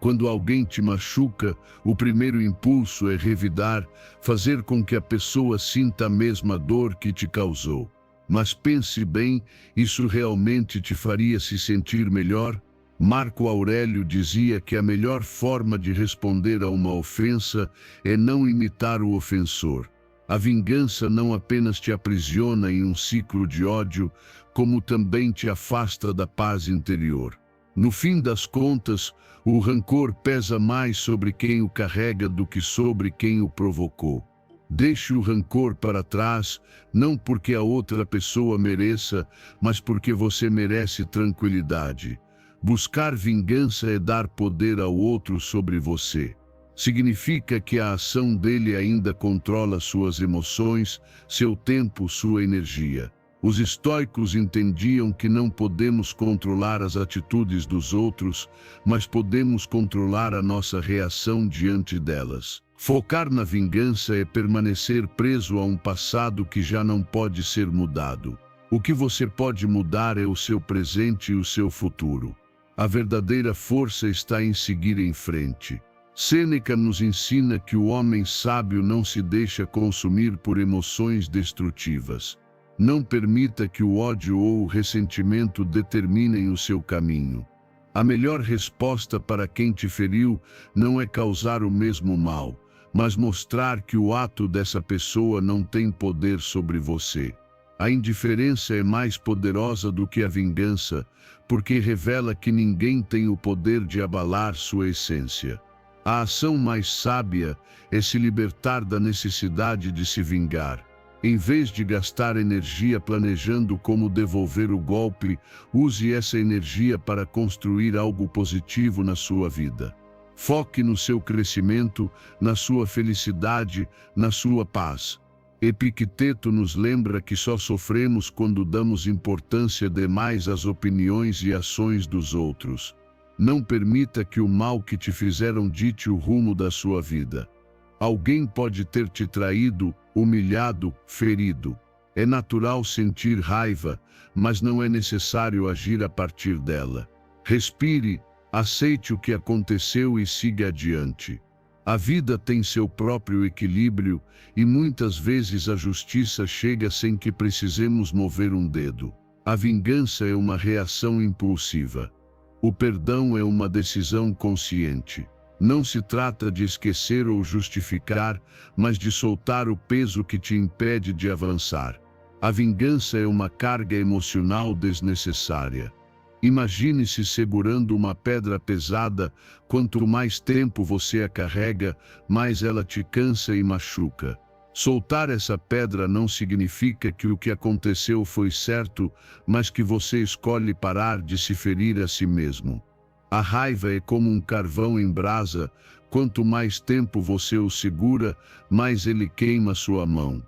Quando alguém te machuca, o primeiro impulso é revidar, fazer com que a pessoa sinta a mesma dor que te causou. Mas pense bem, isso realmente te faria se sentir melhor? Marco Aurélio dizia que a melhor forma de responder a uma ofensa é não imitar o ofensor. A vingança não apenas te aprisiona em um ciclo de ódio, como também te afasta da paz interior. No fim das contas, o rancor pesa mais sobre quem o carrega do que sobre quem o provocou. Deixe o rancor para trás, não porque a outra pessoa mereça, mas porque você merece tranquilidade. Buscar vingança é dar poder ao outro sobre você. Significa que a ação dele ainda controla suas emoções, seu tempo, sua energia. Os estoicos entendiam que não podemos controlar as atitudes dos outros, mas podemos controlar a nossa reação diante delas. Focar na vingança é permanecer preso a um passado que já não pode ser mudado. O que você pode mudar é o seu presente e o seu futuro. A verdadeira força está em seguir em frente. Sêneca nos ensina que o homem sábio não se deixa consumir por emoções destrutivas. Não permita que o ódio ou o ressentimento determinem o seu caminho. A melhor resposta para quem te feriu não é causar o mesmo mal, mas mostrar que o ato dessa pessoa não tem poder sobre você. A indiferença é mais poderosa do que a vingança, porque revela que ninguém tem o poder de abalar sua essência. A ação mais sábia é se libertar da necessidade de se vingar. Em vez de gastar energia planejando como devolver o golpe, use essa energia para construir algo positivo na sua vida. Foque no seu crescimento, na sua felicidade, na sua paz. Epicteto nos lembra que só sofremos quando damos importância demais às opiniões e ações dos outros. Não permita que o mal que te fizeram dite o rumo da sua vida. Alguém pode ter te traído, humilhado, ferido. É natural sentir raiva, mas não é necessário agir a partir dela. Respire, aceite o que aconteceu e siga adiante. A vida tem seu próprio equilíbrio e muitas vezes a justiça chega sem que precisemos mover um dedo. A vingança é uma reação impulsiva. O perdão é uma decisão consciente. Não se trata de esquecer ou justificar, mas de soltar o peso que te impede de avançar. A vingança é uma carga emocional desnecessária. Imagine-se segurando uma pedra pesada, quanto mais tempo você a carrega, mais ela te cansa e machuca. Soltar essa pedra não significa que o que aconteceu foi certo, mas que você escolhe parar de se ferir a si mesmo. A raiva é como um carvão em brasa, quanto mais tempo você o segura, mais ele queima sua mão.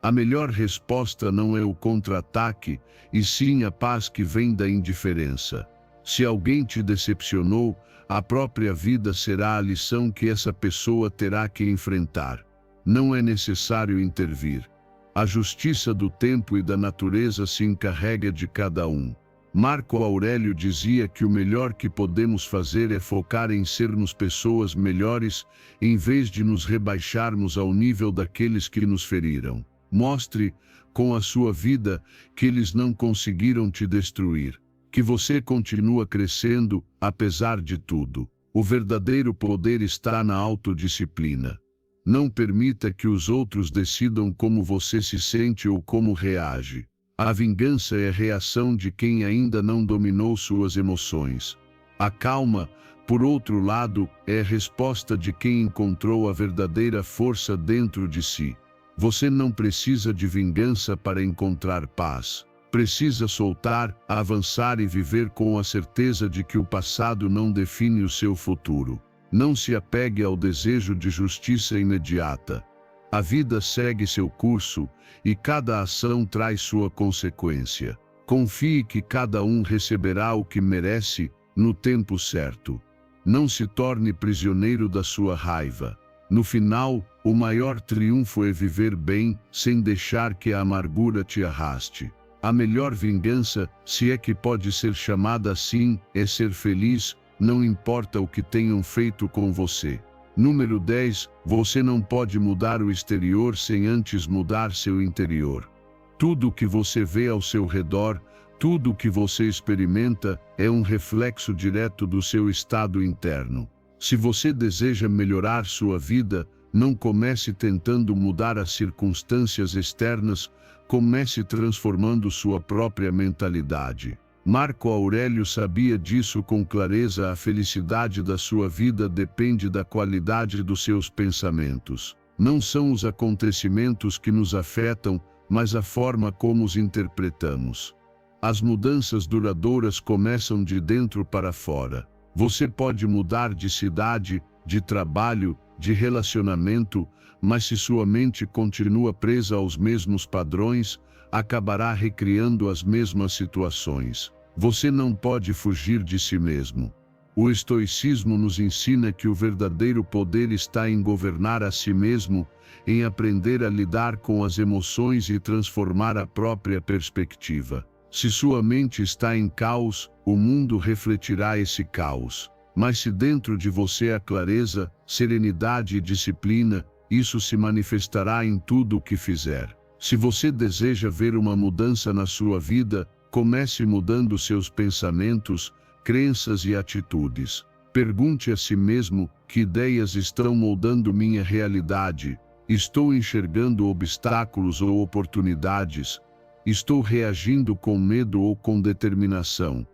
A melhor resposta não é o contra-ataque, e sim a paz que vem da indiferença. Se alguém te decepcionou, a própria vida será a lição que essa pessoa terá que enfrentar. Não é necessário intervir. A justiça do tempo e da natureza se encarrega de cada um. Marco Aurélio dizia que o melhor que podemos fazer é focar em sermos pessoas melhores, em vez de nos rebaixarmos ao nível daqueles que nos feriram. Mostre, com a sua vida, que eles não conseguiram te destruir, que você continua crescendo, apesar de tudo. O verdadeiro poder está na autodisciplina. Não permita que os outros decidam como você se sente ou como reage. A vingança é a reação de quem ainda não dominou suas emoções. A calma, por outro lado, é a resposta de quem encontrou a verdadeira força dentro de si. Você não precisa de vingança para encontrar paz. Precisa soltar, avançar e viver com a certeza de que o passado não define o seu futuro. Não se apegue ao desejo de justiça imediata. A vida segue seu curso, e cada ação traz sua consequência. Confie que cada um receberá o que merece, no tempo certo. Não se torne prisioneiro da sua raiva. No final, o maior triunfo é viver bem, sem deixar que a amargura te arraste. A melhor vingança, se é que pode ser chamada assim, é ser feliz, não importa o que tenham feito com você. Número 10. Você não pode mudar o exterior sem antes mudar seu interior. Tudo o que você vê ao seu redor, tudo o que você experimenta, é um reflexo direto do seu estado interno. Se você deseja melhorar sua vida, não comece tentando mudar as circunstâncias externas, comece transformando sua própria mentalidade. Marco Aurélio sabia disso com clareza. A felicidade da sua vida depende da qualidade dos seus pensamentos. Não são os acontecimentos que nos afetam, mas a forma como os interpretamos. As mudanças duradouras começam de dentro para fora. Você pode mudar de cidade, de trabalho, de relacionamento, mas se sua mente continua presa aos mesmos padrões, acabará recriando as mesmas situações. Você não pode fugir de si mesmo. O estoicismo nos ensina que o verdadeiro poder está em governar a si mesmo, em aprender a lidar com as emoções e transformar a própria perspectiva. Se sua mente está em caos, o mundo refletirá esse caos. Mas se dentro de você há clareza, serenidade e disciplina, isso se manifestará em tudo o que fizer. Se você deseja ver uma mudança na sua vida, comece mudando seus pensamentos, crenças e atitudes. Pergunte a si mesmo: que ideias estão moldando minha realidade? Estou enxergando obstáculos ou oportunidades? Estou reagindo com medo ou com determinação?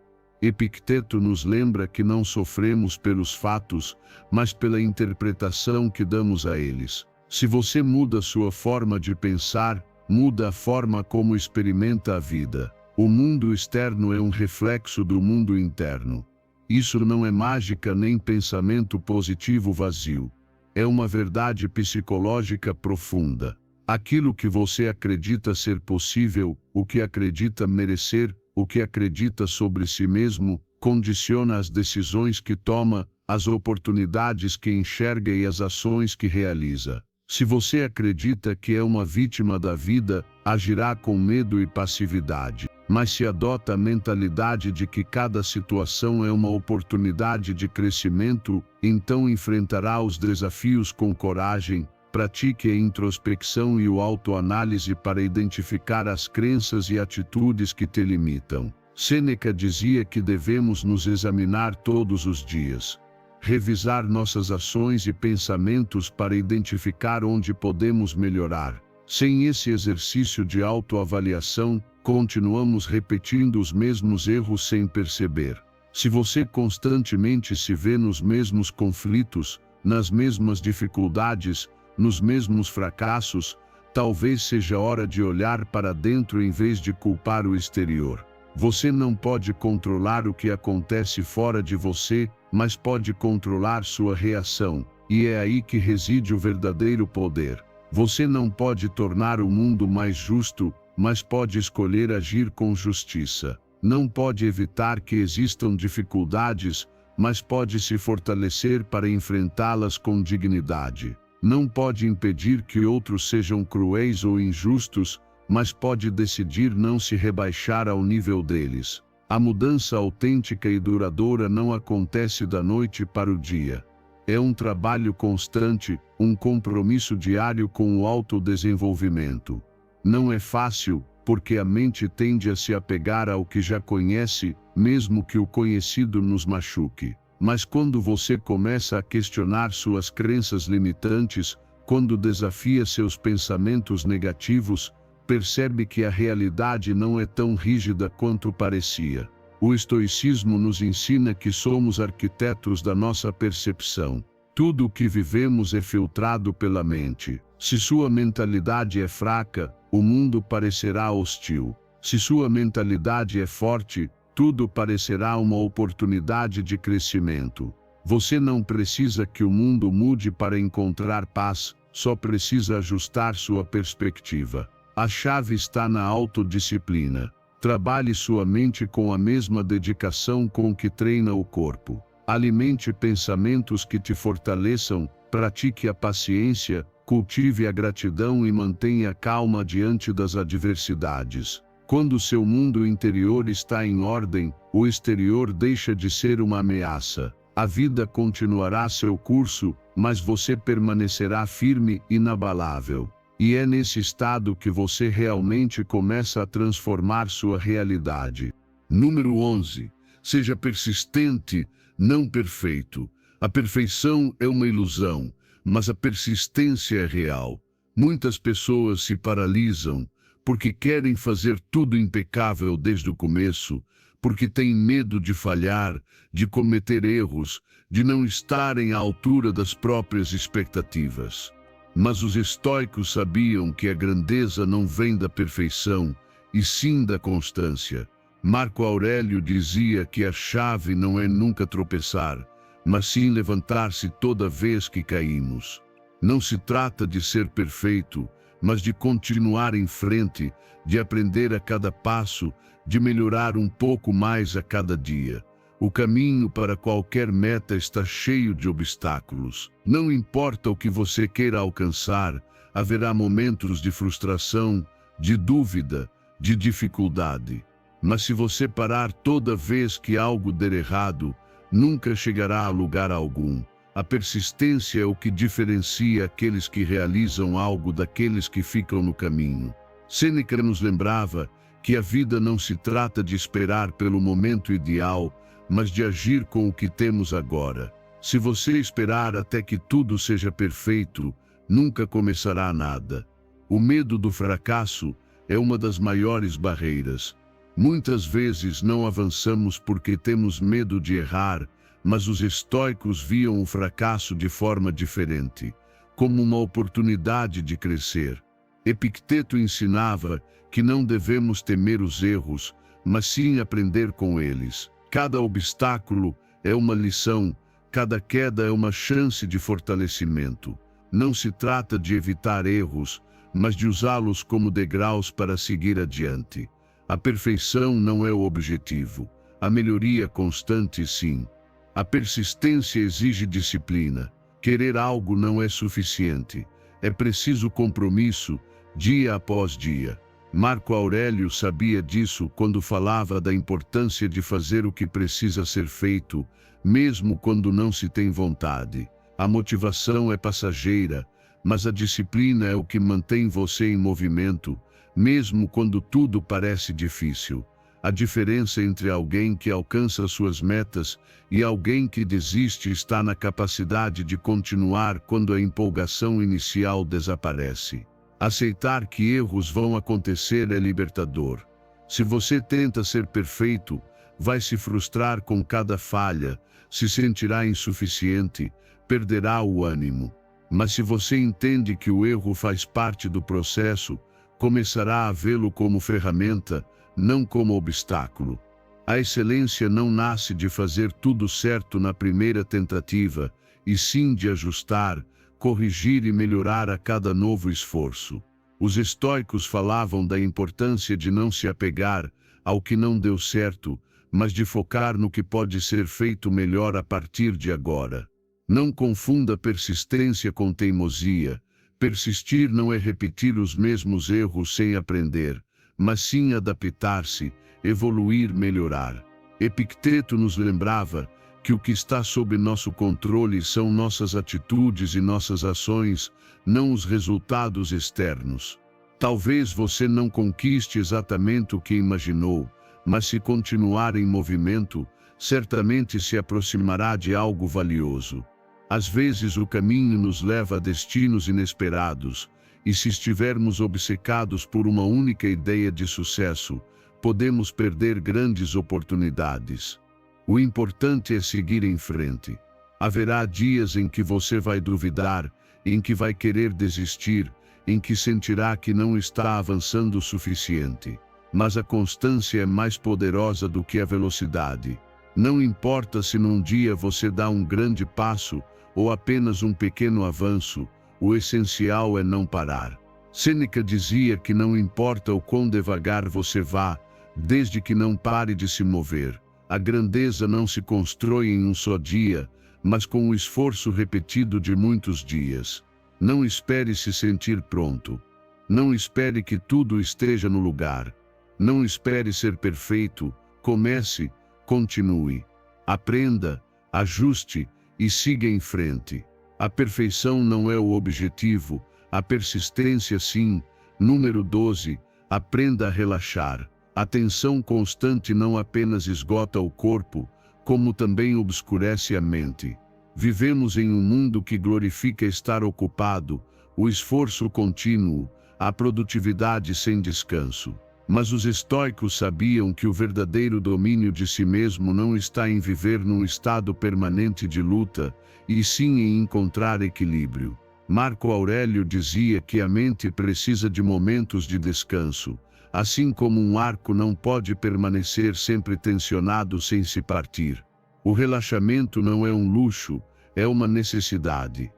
Epicteto nos lembra que não sofremos pelos fatos, mas pela interpretação que damos a eles. Se você muda sua forma de pensar, muda a forma como experimenta a vida. O mundo externo é um reflexo do mundo interno. Isso não é mágica nem pensamento positivo vazio. É uma verdade psicológica profunda. Aquilo que você acredita ser possível, o que acredita merecer, o que acredita sobre si mesmo, condiciona as decisões que toma, as oportunidades que enxerga e as ações que realiza. Se você acredita que é uma vítima da vida, agirá com medo e passividade. Mas se adota a mentalidade de que cada situação é uma oportunidade de crescimento, então enfrentará os desafios com coragem. Pratique a introspecção e o autoanálise para identificar as crenças e atitudes que te limitam. Sêneca dizia que devemos nos examinar todos os dias. Revisar nossas ações e pensamentos para identificar onde podemos melhorar. Sem esse exercício de autoavaliação, continuamos repetindo os mesmos erros sem perceber. Se você constantemente se vê nos mesmos conflitos, nas mesmas dificuldades, nos mesmos fracassos, talvez seja hora de olhar para dentro em vez de culpar o exterior. Você não pode controlar o que acontece fora de você, mas pode controlar sua reação, e é aí que reside o verdadeiro poder. Você não pode tornar o mundo mais justo, mas pode escolher agir com justiça. Não pode evitar que existam dificuldades, mas pode se fortalecer para enfrentá-las com dignidade. Não pode impedir que outros sejam cruéis ou injustos, mas pode decidir não se rebaixar ao nível deles. A mudança autêntica e duradoura não acontece da noite para o dia. É um trabalho constante, um compromisso diário com o autodesenvolvimento. Não é fácil, porque a mente tende a se apegar ao que já conhece, mesmo que o conhecido nos machuque. Mas quando você começa a questionar suas crenças limitantes, quando desafia seus pensamentos negativos, percebe que a realidade não é tão rígida quanto parecia. O estoicismo nos ensina que somos arquitetos da nossa percepção. Tudo o que vivemos é filtrado pela mente. Se sua mentalidade é fraca, o mundo parecerá hostil. Se sua mentalidade é forte, tudo parecerá uma oportunidade de crescimento. Você não precisa que o mundo mude para encontrar paz, só precisa ajustar sua perspectiva. A chave está na autodisciplina. Trabalhe sua mente com a mesma dedicação com que treina o corpo. Alimente pensamentos que te fortaleçam, pratique a paciência, cultive a gratidão e mantenha calma diante das adversidades. Quando seu mundo interior está em ordem, o exterior deixa de ser uma ameaça. A vida continuará seu curso, mas você permanecerá firme e inabalável. E é nesse estado que você realmente começa a transformar sua realidade. Número 11. Seja persistente, não perfeito. A perfeição é uma ilusão, mas a persistência é real. Muitas pessoas se paralisam porque querem fazer tudo impecável desde o começo, porque têm medo de falhar, de cometer erros, de não estarem à altura das próprias expectativas. Mas os estoicos sabiam que a grandeza não vem da perfeição, e sim da constância. Marco Aurélio dizia que a chave não é nunca tropeçar, mas sim levantar-se toda vez que caímos. Não se trata de ser perfeito, mas de continuar em frente, de aprender a cada passo, de melhorar um pouco mais a cada dia. O caminho para qualquer meta está cheio de obstáculos. Não importa o que você queira alcançar, haverá momentos de frustração, de dúvida, de dificuldade. Mas se você parar toda vez que algo der errado, nunca chegará a lugar algum. A persistência é o que diferencia aqueles que realizam algo daqueles que ficam no caminho. Sêneca nos lembrava que a vida não se trata de esperar pelo momento ideal, mas de agir com o que temos agora. Se você esperar até que tudo seja perfeito, nunca começará nada. O medo do fracasso é uma das maiores barreiras. Muitas vezes não avançamos porque temos medo de errar, mas os estoicos viam o fracasso de forma diferente, como uma oportunidade de crescer. Epicteto ensinava que não devemos temer os erros, mas sim aprender com eles. Cada obstáculo é uma lição, cada queda é uma chance de fortalecimento. Não se trata de evitar erros, mas de usá-los como degraus para seguir adiante. A perfeição não é o objetivo, a melhoria constante sim. A persistência exige disciplina. Querer algo não é suficiente. É preciso compromisso, dia após dia. Marco Aurélio sabia disso quando falava da importância de fazer o que precisa ser feito, mesmo quando não se tem vontade. A motivação é passageira, mas a disciplina é o que mantém você em movimento, mesmo quando tudo parece difícil. A diferença entre alguém que alcança suas metas e alguém que desiste está na capacidade de continuar quando a empolgação inicial desaparece. Aceitar que erros vão acontecer é libertador. Se você tenta ser perfeito, vai se frustrar com cada falha, se sentirá insuficiente, perderá o ânimo. Mas se você entende que o erro faz parte do processo, começará a vê-lo como ferramenta, não como obstáculo. A excelência não nasce de fazer tudo certo na primeira tentativa, e sim de ajustar, corrigir e melhorar a cada novo esforço. Os estoicos falavam da importância de não se apegar ao que não deu certo, mas de focar no que pode ser feito melhor a partir de agora. Não confunda persistência com teimosia. Persistir não é repetir os mesmos erros sem aprender, mas sim adaptar-se, evoluir, melhorar. Epicteto nos lembrava que o que está sob nosso controle são nossas atitudes e nossas ações, não os resultados externos. Talvez você não conquiste exatamente o que imaginou, mas se continuar em movimento, certamente se aproximará de algo valioso. Às vezes o caminho nos leva a destinos inesperados, e se estivermos obcecados por uma única ideia de sucesso, podemos perder grandes oportunidades. O importante é seguir em frente. Haverá dias em que você vai duvidar, em que vai querer desistir, em que sentirá que não está avançando o suficiente. Mas a constância é mais poderosa do que a velocidade. Não importa se num dia você dá um grande passo ou apenas um pequeno avanço, o essencial é não parar. Sêneca dizia que não importa o quão devagar você vá, desde que não pare de se mover. A grandeza não se constrói em um só dia, mas com o esforço repetido de muitos dias. Não espere se sentir pronto. Não espere que tudo esteja no lugar. Não espere ser perfeito. Comece, continue. Aprenda, ajuste e siga em frente. A perfeição não é o objetivo, a persistência sim. Número 12. Aprenda a relaxar. A tensão constante não apenas esgota o corpo, como também obscurece a mente. Vivemos em um mundo que glorifica estar ocupado, o esforço contínuo, a produtividade sem descanso. Mas os estoicos sabiam que o verdadeiro domínio de si mesmo não está em viver num estado permanente de luta, e sim em encontrar equilíbrio. Marco Aurélio dizia que a mente precisa de momentos de descanso, assim como um arco não pode permanecer sempre tensionado sem se partir. O relaxamento não é um luxo, é uma necessidade.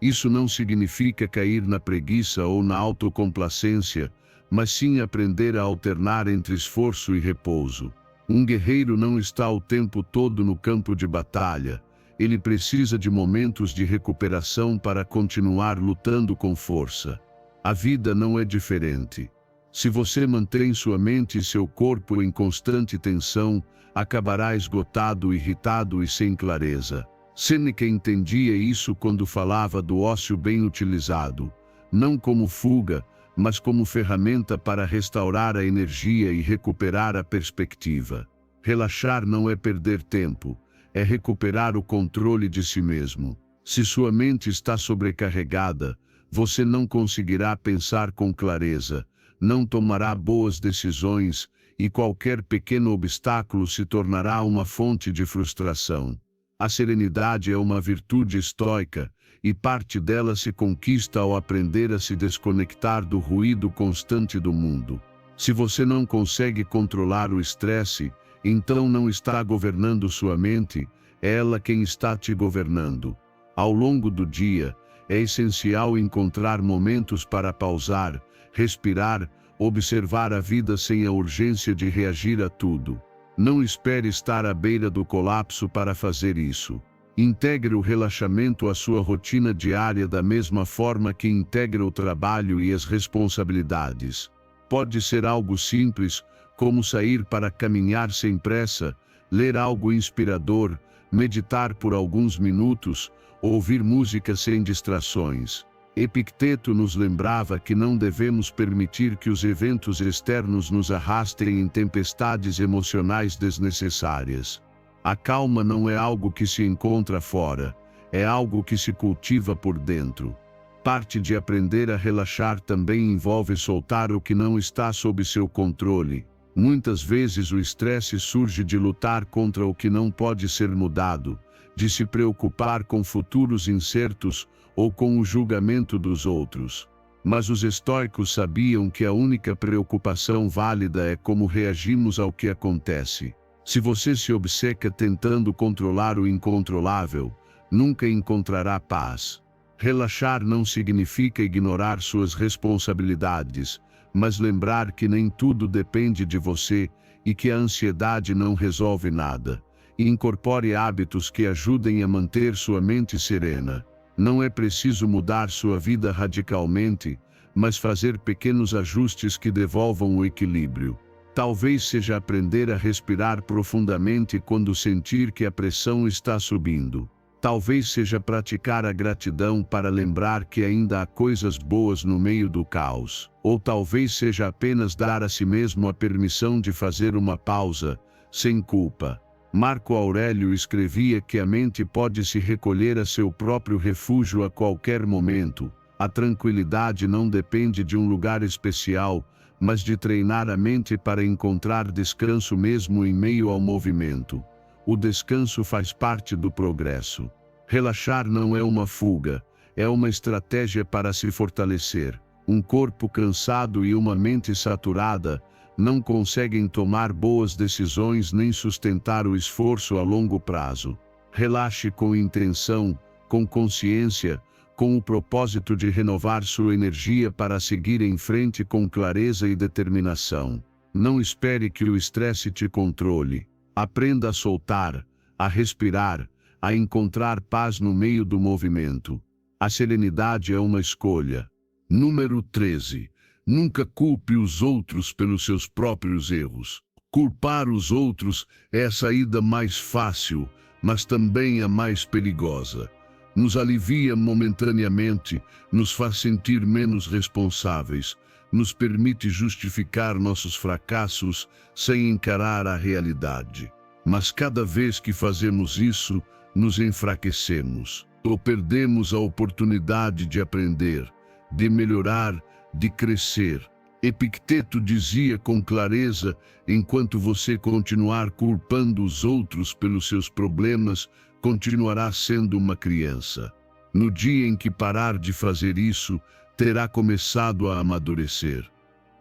Isso não significa cair na preguiça ou na autocomplacência, mas sim aprender a alternar entre esforço e repouso. Um guerreiro não está o tempo todo no campo de batalha. Ele precisa de momentos de recuperação para continuar lutando com força. A vida não é diferente. Se você mantém sua mente e seu corpo em constante tensão, acabará esgotado, irritado e sem clareza. Sêneca entendia isso quando falava do ócio bem utilizado, não como fuga, mas como ferramenta para restaurar a energia e recuperar a perspectiva. Relaxar não é perder tempo, é recuperar o controle de si mesmo. Se sua mente está sobrecarregada, você não conseguirá pensar com clareza, não tomará boas decisões, e qualquer pequeno obstáculo se tornará uma fonte de frustração. A serenidade é uma virtude estoica, e parte dela se conquista ao aprender a se desconectar do ruído constante do mundo. Se você não consegue controlar o estresse, então não está governando sua mente, é ela quem está te governando. Ao longo do dia, é essencial encontrar momentos para pausar, respirar, observar a vida sem a urgência de reagir a tudo. Não espere estar à beira do colapso para fazer isso. Integre o relaxamento à sua rotina diária da mesma forma que integra o trabalho e as responsabilidades. Pode ser algo simples, como sair para caminhar sem pressa, ler algo inspirador, meditar por alguns minutos, ouvir música sem distrações. Epicteto nos lembrava que não devemos permitir que os eventos externos nos arrastem em tempestades emocionais desnecessárias. A calma não é algo que se encontra fora, é algo que se cultiva por dentro. Parte de aprender a relaxar também envolve soltar o que não está sob seu controle. Muitas vezes o estresse surge de lutar contra o que não pode ser mudado, de se preocupar com futuros incertos ou com o julgamento dos outros. Mas os estoicos sabiam que a única preocupação válida é como reagimos ao que acontece. Se você se obceca tentando controlar o incontrolável, nunca encontrará paz. Relaxar não significa ignorar suas responsabilidades, mas lembrar que nem tudo depende de você e que a ansiedade não resolve nada. E incorpore hábitos que ajudem a manter sua mente serena. Não é preciso mudar sua vida radicalmente, mas fazer pequenos ajustes que devolvam o equilíbrio. Talvez seja aprender a respirar profundamente quando sentir que a pressão está subindo. Talvez seja praticar a gratidão para lembrar que ainda há coisas boas no meio do caos. Ou talvez seja apenas dar a si mesmo a permissão de fazer uma pausa, sem culpa. Marco Aurélio escrevia que a mente pode se recolher a seu próprio refúgio a qualquer momento. A tranquilidade não depende de um lugar especial, mas de treinar a mente para encontrar descanso mesmo em meio ao movimento. O descanso faz parte do progresso. Relaxar não é uma fuga, é uma estratégia para se fortalecer. Um corpo cansado e uma mente saturada não conseguem tomar boas decisões nem sustentar o esforço a longo prazo. Relaxe com intenção, com consciência, com o propósito de renovar sua energia para seguir em frente com clareza e determinação. Não espere que o estresse te controle. Aprenda a soltar, a respirar, a encontrar paz no meio do movimento. A serenidade é uma escolha. Número 13. Nunca culpe os outros pelos seus próprios erros. Culpar os outros é a saída mais fácil, mas também a mais perigosa. Nos alivia momentaneamente, nos faz sentir menos responsáveis, nos permite justificar nossos fracassos sem encarar a realidade. Mas cada vez que fazemos isso, nos enfraquecemos, ou perdemos a oportunidade de aprender, de melhorar, de crescer. Epicteto dizia com clareza: enquanto você continuar culpando os outros pelos seus problemas, continuará sendo uma criança. No dia em que parar de fazer isso, terá começado a amadurecer.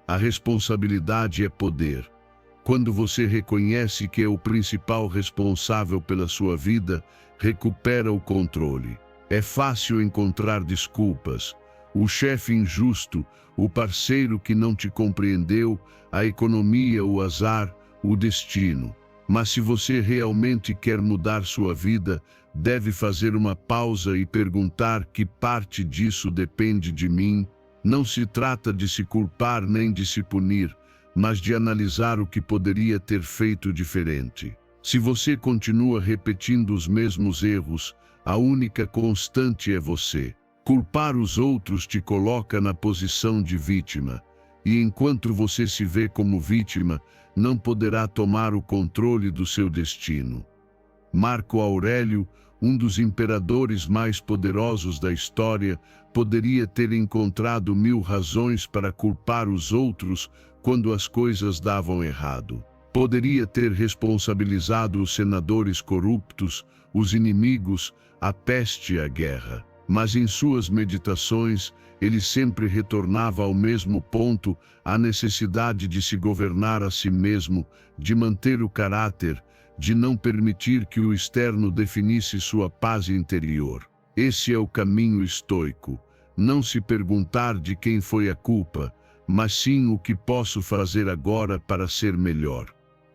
A responsabilidade é poder. Quando você reconhece que é o principal responsável pela sua vida, recupera o controle. É fácil encontrar desculpas. O chefe injusto, o parceiro que não te compreendeu, a economia, o azar, o destino. Mas se você realmente quer mudar sua vida, deve fazer uma pausa e perguntar: que parte disso depende de mim? Não se trata de se culpar nem de se punir, mas de analisar o que poderia ter feito diferente. Se você continua repetindo os mesmos erros, a única constante é você. Culpar os outros te coloca na posição de vítima, e enquanto você se vê como vítima, não poderá tomar o controle do seu destino. Marco Aurélio, um dos imperadores mais poderosos da história, poderia ter encontrado 1000 razões para culpar os outros quando as coisas davam errado. Poderia ter responsabilizado os senadores corruptos, os inimigos, a peste e a guerra. Mas em suas meditações, ele sempre retornava ao mesmo ponto: a necessidade de se governar a si mesmo, de manter o caráter, de não permitir que o externo definisse sua paz interior. Esse é o caminho estoico. Não se perguntar de quem foi a culpa, mas sim o que posso fazer agora para ser melhor.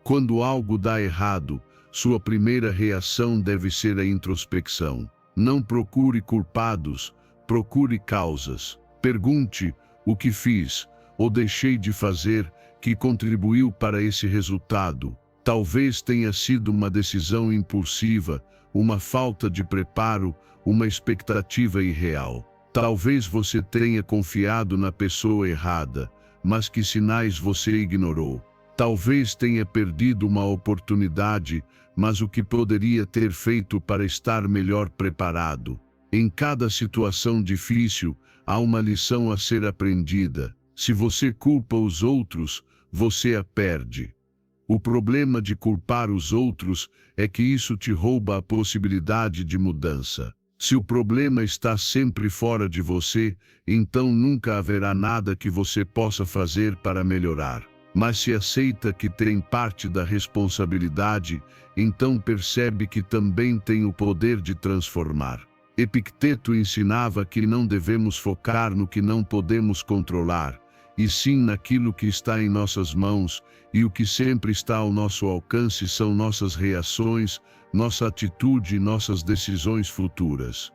Quando algo dá errado, sua primeira reação deve ser a introspecção. Não procure culpados, procure causas. Pergunte: o que fiz ou deixei de fazer que contribuiu para esse resultado? Talvez tenha sido uma decisão impulsiva, uma falta de preparo, uma expectativa irreal. Talvez você tenha confiado na pessoa errada, mas que sinais você ignorou? Talvez tenha perdido uma oportunidade, mas o que poderia ter feito para estar melhor preparado? Em cada situação difícil, há uma lição a ser aprendida. Se você culpa os outros, você a perde. O problema de culpar os outros é que isso te rouba a possibilidade de mudança. Se o problema está sempre fora de você, então nunca haverá nada que você possa fazer para melhorar. Mas se aceita que tem parte da responsabilidade, então percebe que também tem o poder de transformar. Epicteto ensinava que não devemos focar no que não podemos controlar, e sim naquilo que está em nossas mãos, e o que sempre está ao nosso alcance são nossas reações, nossa atitude e nossas decisões futuras.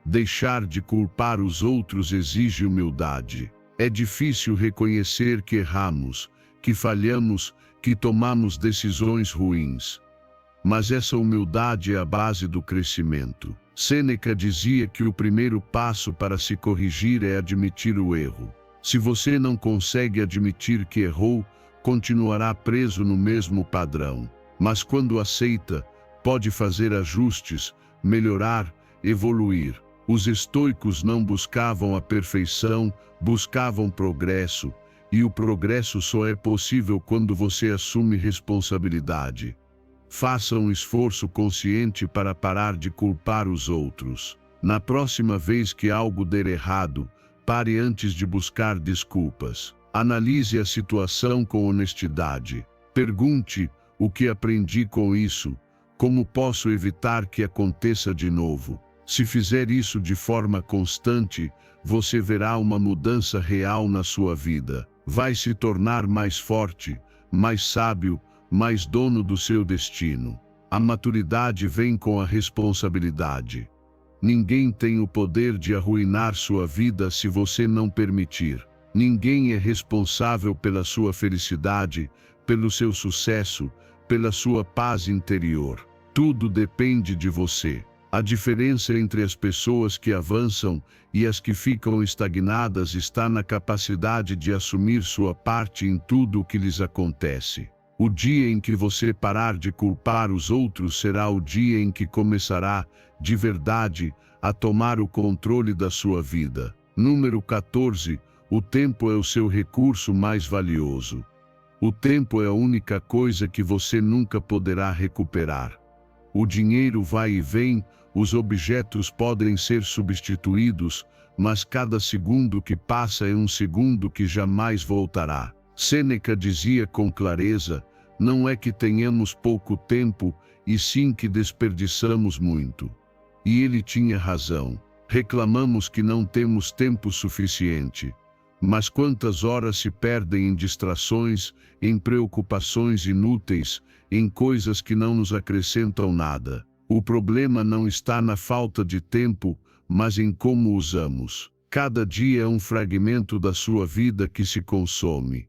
Deixar de culpar os outros exige humildade. É difícil reconhecer que erramos, que falhamos, que tomamos decisões ruins. Mas essa humildade é a base do crescimento. Sêneca dizia que o primeiro passo para se corrigir é admitir o erro. Se você não consegue admitir que errou, continuará preso no mesmo padrão. Mas quando aceita, pode fazer ajustes, melhorar, evoluir. Os estoicos não buscavam a perfeição, buscavam progresso. E o progresso só é possível quando você assume responsabilidade. Faça um esforço consciente para parar de culpar os outros. Na próxima vez que algo der errado, pare antes de buscar desculpas. Analise a situação com honestidade. Pergunte: o que aprendi com isso? Como posso evitar que aconteça de novo? Se fizer isso de forma constante, você verá uma mudança real na sua vida. Vai se tornar mais forte, mais sábio, mais dono do seu destino. A maturidade vem com a responsabilidade. Ninguém tem o poder de arruinar sua vida se você não permitir. Ninguém é responsável pela sua felicidade, pelo seu sucesso, pela sua paz interior. Tudo depende de você. A diferença entre as pessoas que avançam e as que ficam estagnadas está na capacidade de assumir sua parte em tudo o que lhes acontece. O dia em que você parar de culpar os outros será o dia em que começará, de verdade, a tomar o controle da sua vida. Número 14. O tempo é o seu recurso mais valioso. O tempo é a única coisa que você nunca poderá recuperar. O dinheiro vai e vem, os objetos podem ser substituídos, mas cada segundo que passa é um segundo que jamais voltará. Sêneca dizia com clareza: não é que tenhamos pouco tempo, e sim que desperdiçamos muito. E ele tinha razão. Reclamamos que não temos tempo suficiente. Mas quantas horas se perdem em distrações, em preocupações inúteis, em coisas que não nos acrescentam nada. O problema não está na falta de tempo, mas em como usamos. Cada dia é um fragmento da sua vida que se consome.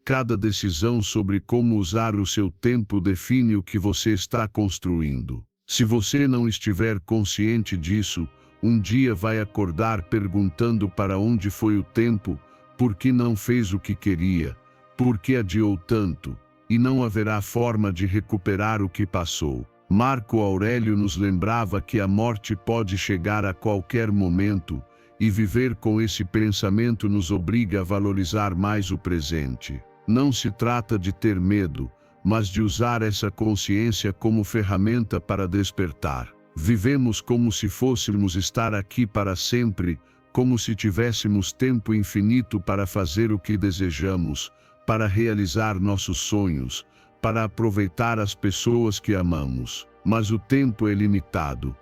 Cada decisão sobre como usar o seu tempo define o que você está construindo. Se você não estiver consciente disso, um dia vai acordar perguntando para onde foi o tempo, por que não fez o que queria, por que adiou tanto, e não haverá forma de recuperar o que passou. Marco Aurélio nos lembrava que a morte pode chegar a qualquer momento, e viver com esse pensamento nos obriga a valorizar mais o presente. Não se trata de ter medo, mas de usar essa consciência como ferramenta para despertar. Vivemos como se fôssemos estar aqui para sempre, como se tivéssemos tempo infinito para fazer o que desejamos, para realizar nossos sonhos, para aproveitar as pessoas que amamos. Mas o tempo é limitado.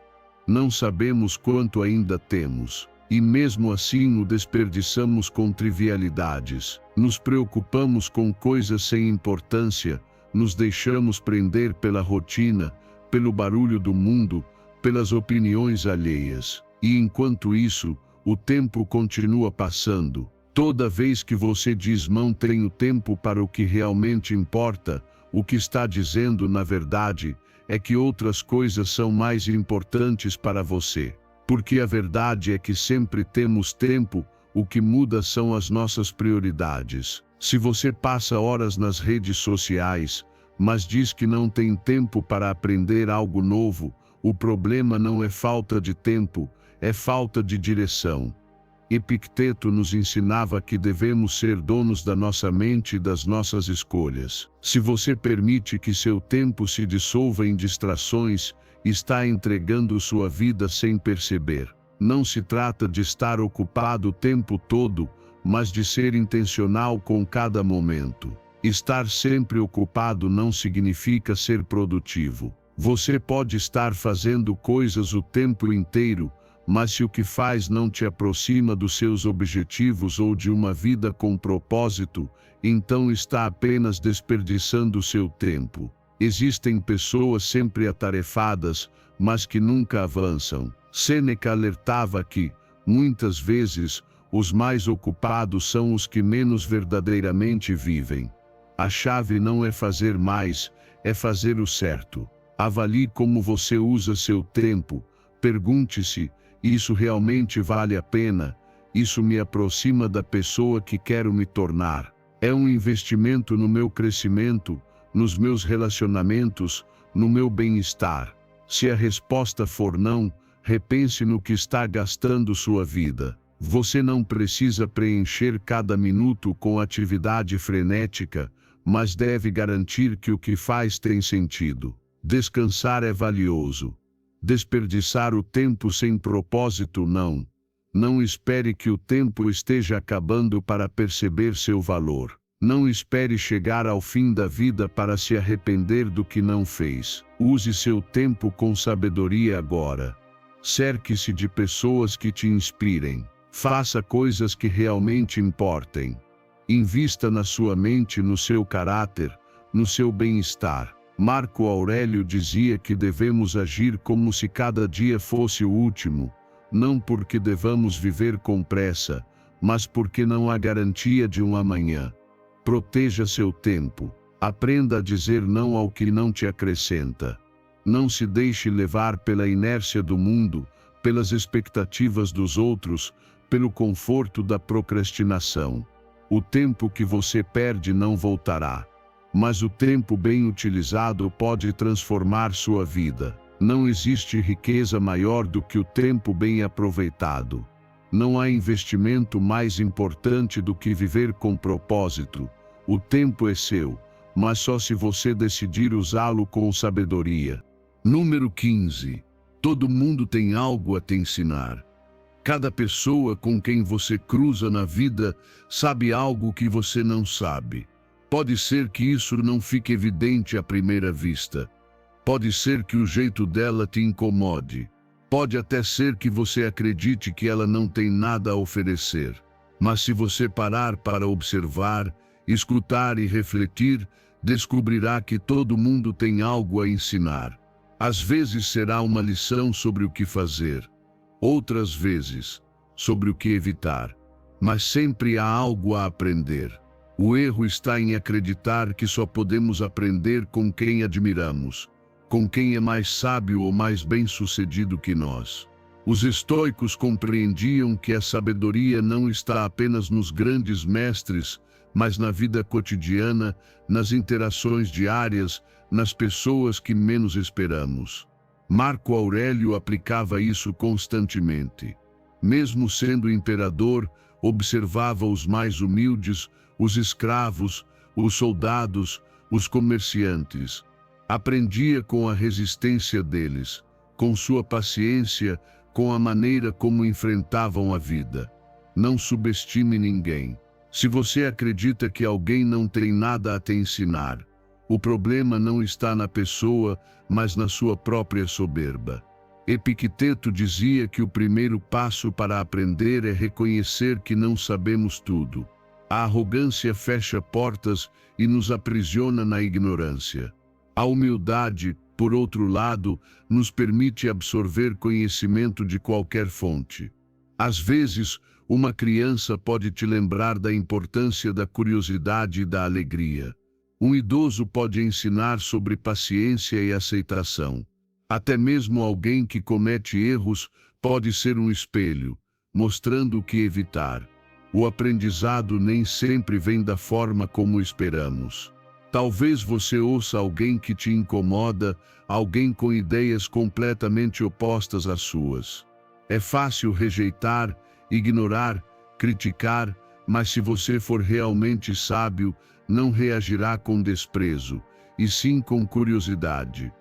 Não sabemos quanto ainda temos. E mesmo assim o desperdiçamos com trivialidades. Nos preocupamos com coisas sem importância, nos deixamos prender pela rotina, pelo barulho do mundo, pelas opiniões alheias. E enquanto isso, o tempo continua passando. Toda vez que você diz não tenho tempo para o que realmente importa, o que está dizendo, na verdade, é que outras coisas são mais importantes para você. Porque a verdade é que sempre temos tempo, o que muda são as nossas prioridades. Se você passa horas nas redes sociais, mas diz que não tem tempo para aprender algo novo, o problema não é falta de tempo, é falta de direção. Epicteto nos ensinava que devemos ser donos da nossa mente e das nossas escolhas. Se você permite que seu tempo se dissolva em distrações, está entregando sua vida sem perceber. Não se trata de estar ocupado o tempo todo, mas de ser intencional com cada momento. Estar sempre ocupado não significa ser produtivo. Você pode estar fazendo coisas o tempo inteiro, mas se o que faz não te aproxima dos seus objetivos ou de uma vida com propósito, então está apenas desperdiçando seu tempo. Existem pessoas sempre atarefadas, mas que nunca avançam. Sêneca alertava que, muitas vezes, os mais ocupados são os que menos verdadeiramente vivem. A chave não é fazer mais, é fazer o certo. Avalie como você usa seu tempo. Pergunte-se: isso realmente vale a pena? Isso me aproxima da pessoa que quero me tornar? É um investimento no meu crescimento, nos meus relacionamentos, no meu bem-estar? Se a resposta for não, repense no que está gastando sua vida. Você não precisa preencher cada minuto com atividade frenética, mas deve garantir que o que faz tem sentido. Descansar é valioso. Desperdiçar o tempo sem propósito não. Não espere que o tempo esteja acabando para perceber seu valor. Não espere chegar ao fim da vida para se arrepender do que não fez. Use seu tempo com sabedoria agora. Cerque-se de pessoas que te inspirem. Faça coisas que realmente importem. Invista na sua mente, no seu caráter, no seu bem-estar. Marco Aurélio dizia que devemos agir como se cada dia fosse o último, não porque devamos viver com pressa, mas porque não há garantia de um amanhã. Proteja seu tempo. Aprenda a dizer não ao que não te acrescenta. Não se deixe levar pela inércia do mundo, pelas expectativas dos outros, pelo conforto da procrastinação. O tempo que você perde não voltará, mas o tempo bem utilizado pode transformar sua vida. Não existe riqueza maior do que o tempo bem aproveitado. Não há investimento mais importante do que viver com propósito. O tempo é seu, mas só se você decidir usá-lo com sabedoria. Número 15. Todo mundo tem algo a te ensinar. Cada pessoa com quem você cruza na vida sabe algo que você não sabe. Pode ser que isso não fique evidente à primeira vista. Pode ser que o jeito dela te incomode. Pode até ser que você acredite que ela não tem nada a oferecer. Mas se você parar para observar, escutar e refletir, descobrirá que todo mundo tem algo a ensinar. Às vezes será uma lição sobre o que fazer. Outras vezes, sobre o que evitar. Mas sempre há algo a aprender. O erro está em acreditar que só podemos aprender com quem admiramos, com quem é mais sábio ou mais bem-sucedido que nós. Os estoicos compreendiam que a sabedoria não está apenas nos grandes mestres, mas na vida cotidiana, nas interações diárias, nas pessoas que menos esperamos. Marco Aurélio aplicava isso constantemente. Mesmo sendo imperador, observava os mais humildes, os escravos, os soldados, os comerciantes. Aprendia com a resistência deles, com sua paciência, com a maneira como enfrentavam a vida. Não subestime ninguém. Se você acredita que alguém não tem nada a te ensinar, o problema não está na pessoa, mas na sua própria soberba. Epicteto dizia que o primeiro passo para aprender é reconhecer que não sabemos tudo. A arrogância fecha portas e nos aprisiona na ignorância. A humildade, por outro lado, nos permite absorver conhecimento de qualquer fonte. Às vezes, uma criança pode te lembrar da importância da curiosidade e da alegria. Um idoso pode ensinar sobre paciência e aceitação. Até mesmo alguém que comete erros pode ser um espelho, mostrando o que evitar. O aprendizado nem sempre vem da forma como esperamos. Talvez você ouça alguém que te incomoda, alguém com ideias completamente opostas às suas. É fácil rejeitar, ignorar, criticar, mas se você for realmente sábio, não reagirá com desprezo, e sim com curiosidade.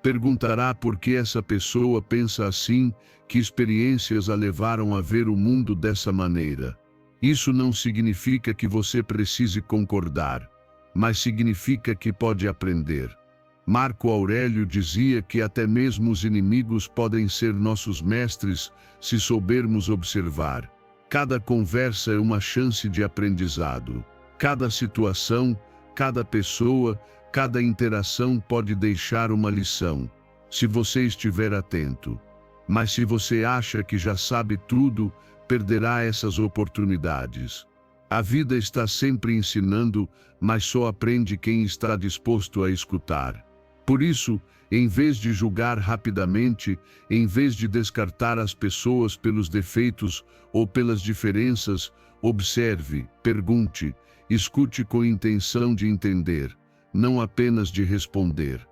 Perguntará por que essa pessoa pensa assim, que experiências a levaram a ver o mundo dessa maneira. Isso não significa que você precise concordar, mas significa que pode aprender. Marco Aurélio dizia que até mesmo os inimigos podem ser nossos mestres, se soubermos observar. Cada conversa é uma chance de aprendizado. Cada situação, cada pessoa, cada interação pode deixar uma lição, se você estiver atento. Mas se você acha que já sabe tudo, perderá essas oportunidades. A vida está sempre ensinando, mas só aprende quem está disposto a escutar. Por isso, em vez de julgar rapidamente, em vez de descartar as pessoas pelos defeitos ou pelas diferenças, observe, pergunte, escute com intenção de entender, não apenas de responder.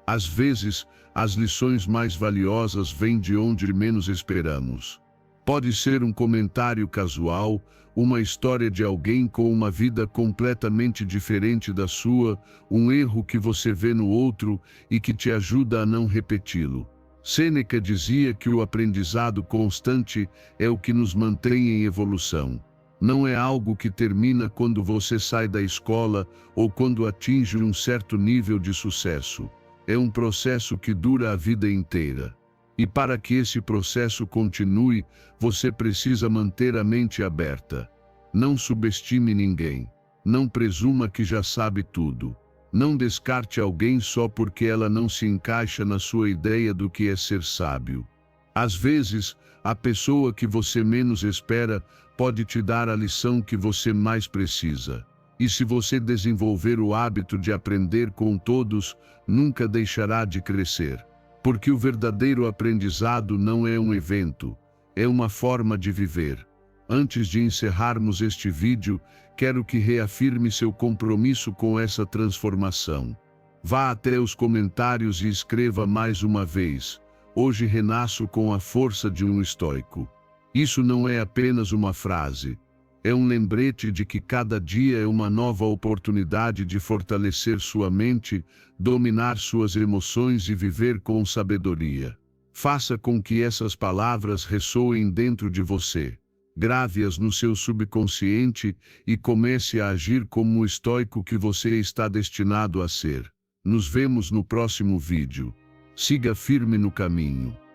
Às vezes, as lições mais valiosas vêm de onde menos esperamos. Pode ser um comentário casual, uma história de alguém com uma vida completamente diferente da sua, um erro que você vê no outro e que te ajuda a não repeti-lo. Sêneca dizia que o aprendizado constante é o que nos mantém em evolução. Não é algo que termina quando você sai da escola ou quando atinge um certo nível de sucesso. É um processo que dura a vida inteira. E para que esse processo continue, você precisa manter a mente aberta. Não subestime ninguém. Não presuma que já sabe tudo. Não descarte alguém só porque ela não se encaixa na sua ideia do que é ser sábio. Às vezes, a pessoa que você menos espera pode te dar a lição que você mais precisa. E se você desenvolver o hábito de aprender com todos, nunca deixará de crescer. Porque o verdadeiro aprendizado não é um evento, é uma forma de viver. Antes de encerrarmos este vídeo, quero que reafirme seu compromisso com essa transformação. Vá até os comentários e escreva mais uma vez: hoje renasço com a força de um estoico. Isso não é apenas uma frase. É um lembrete de que cada dia é uma nova oportunidade de fortalecer sua mente, dominar suas emoções e viver com sabedoria. Faça com que essas palavras ressoem dentro de você. Grave-as no seu subconsciente e comece a agir como o estoico que você está destinado a ser. Nos vemos no próximo vídeo. Siga firme no caminho.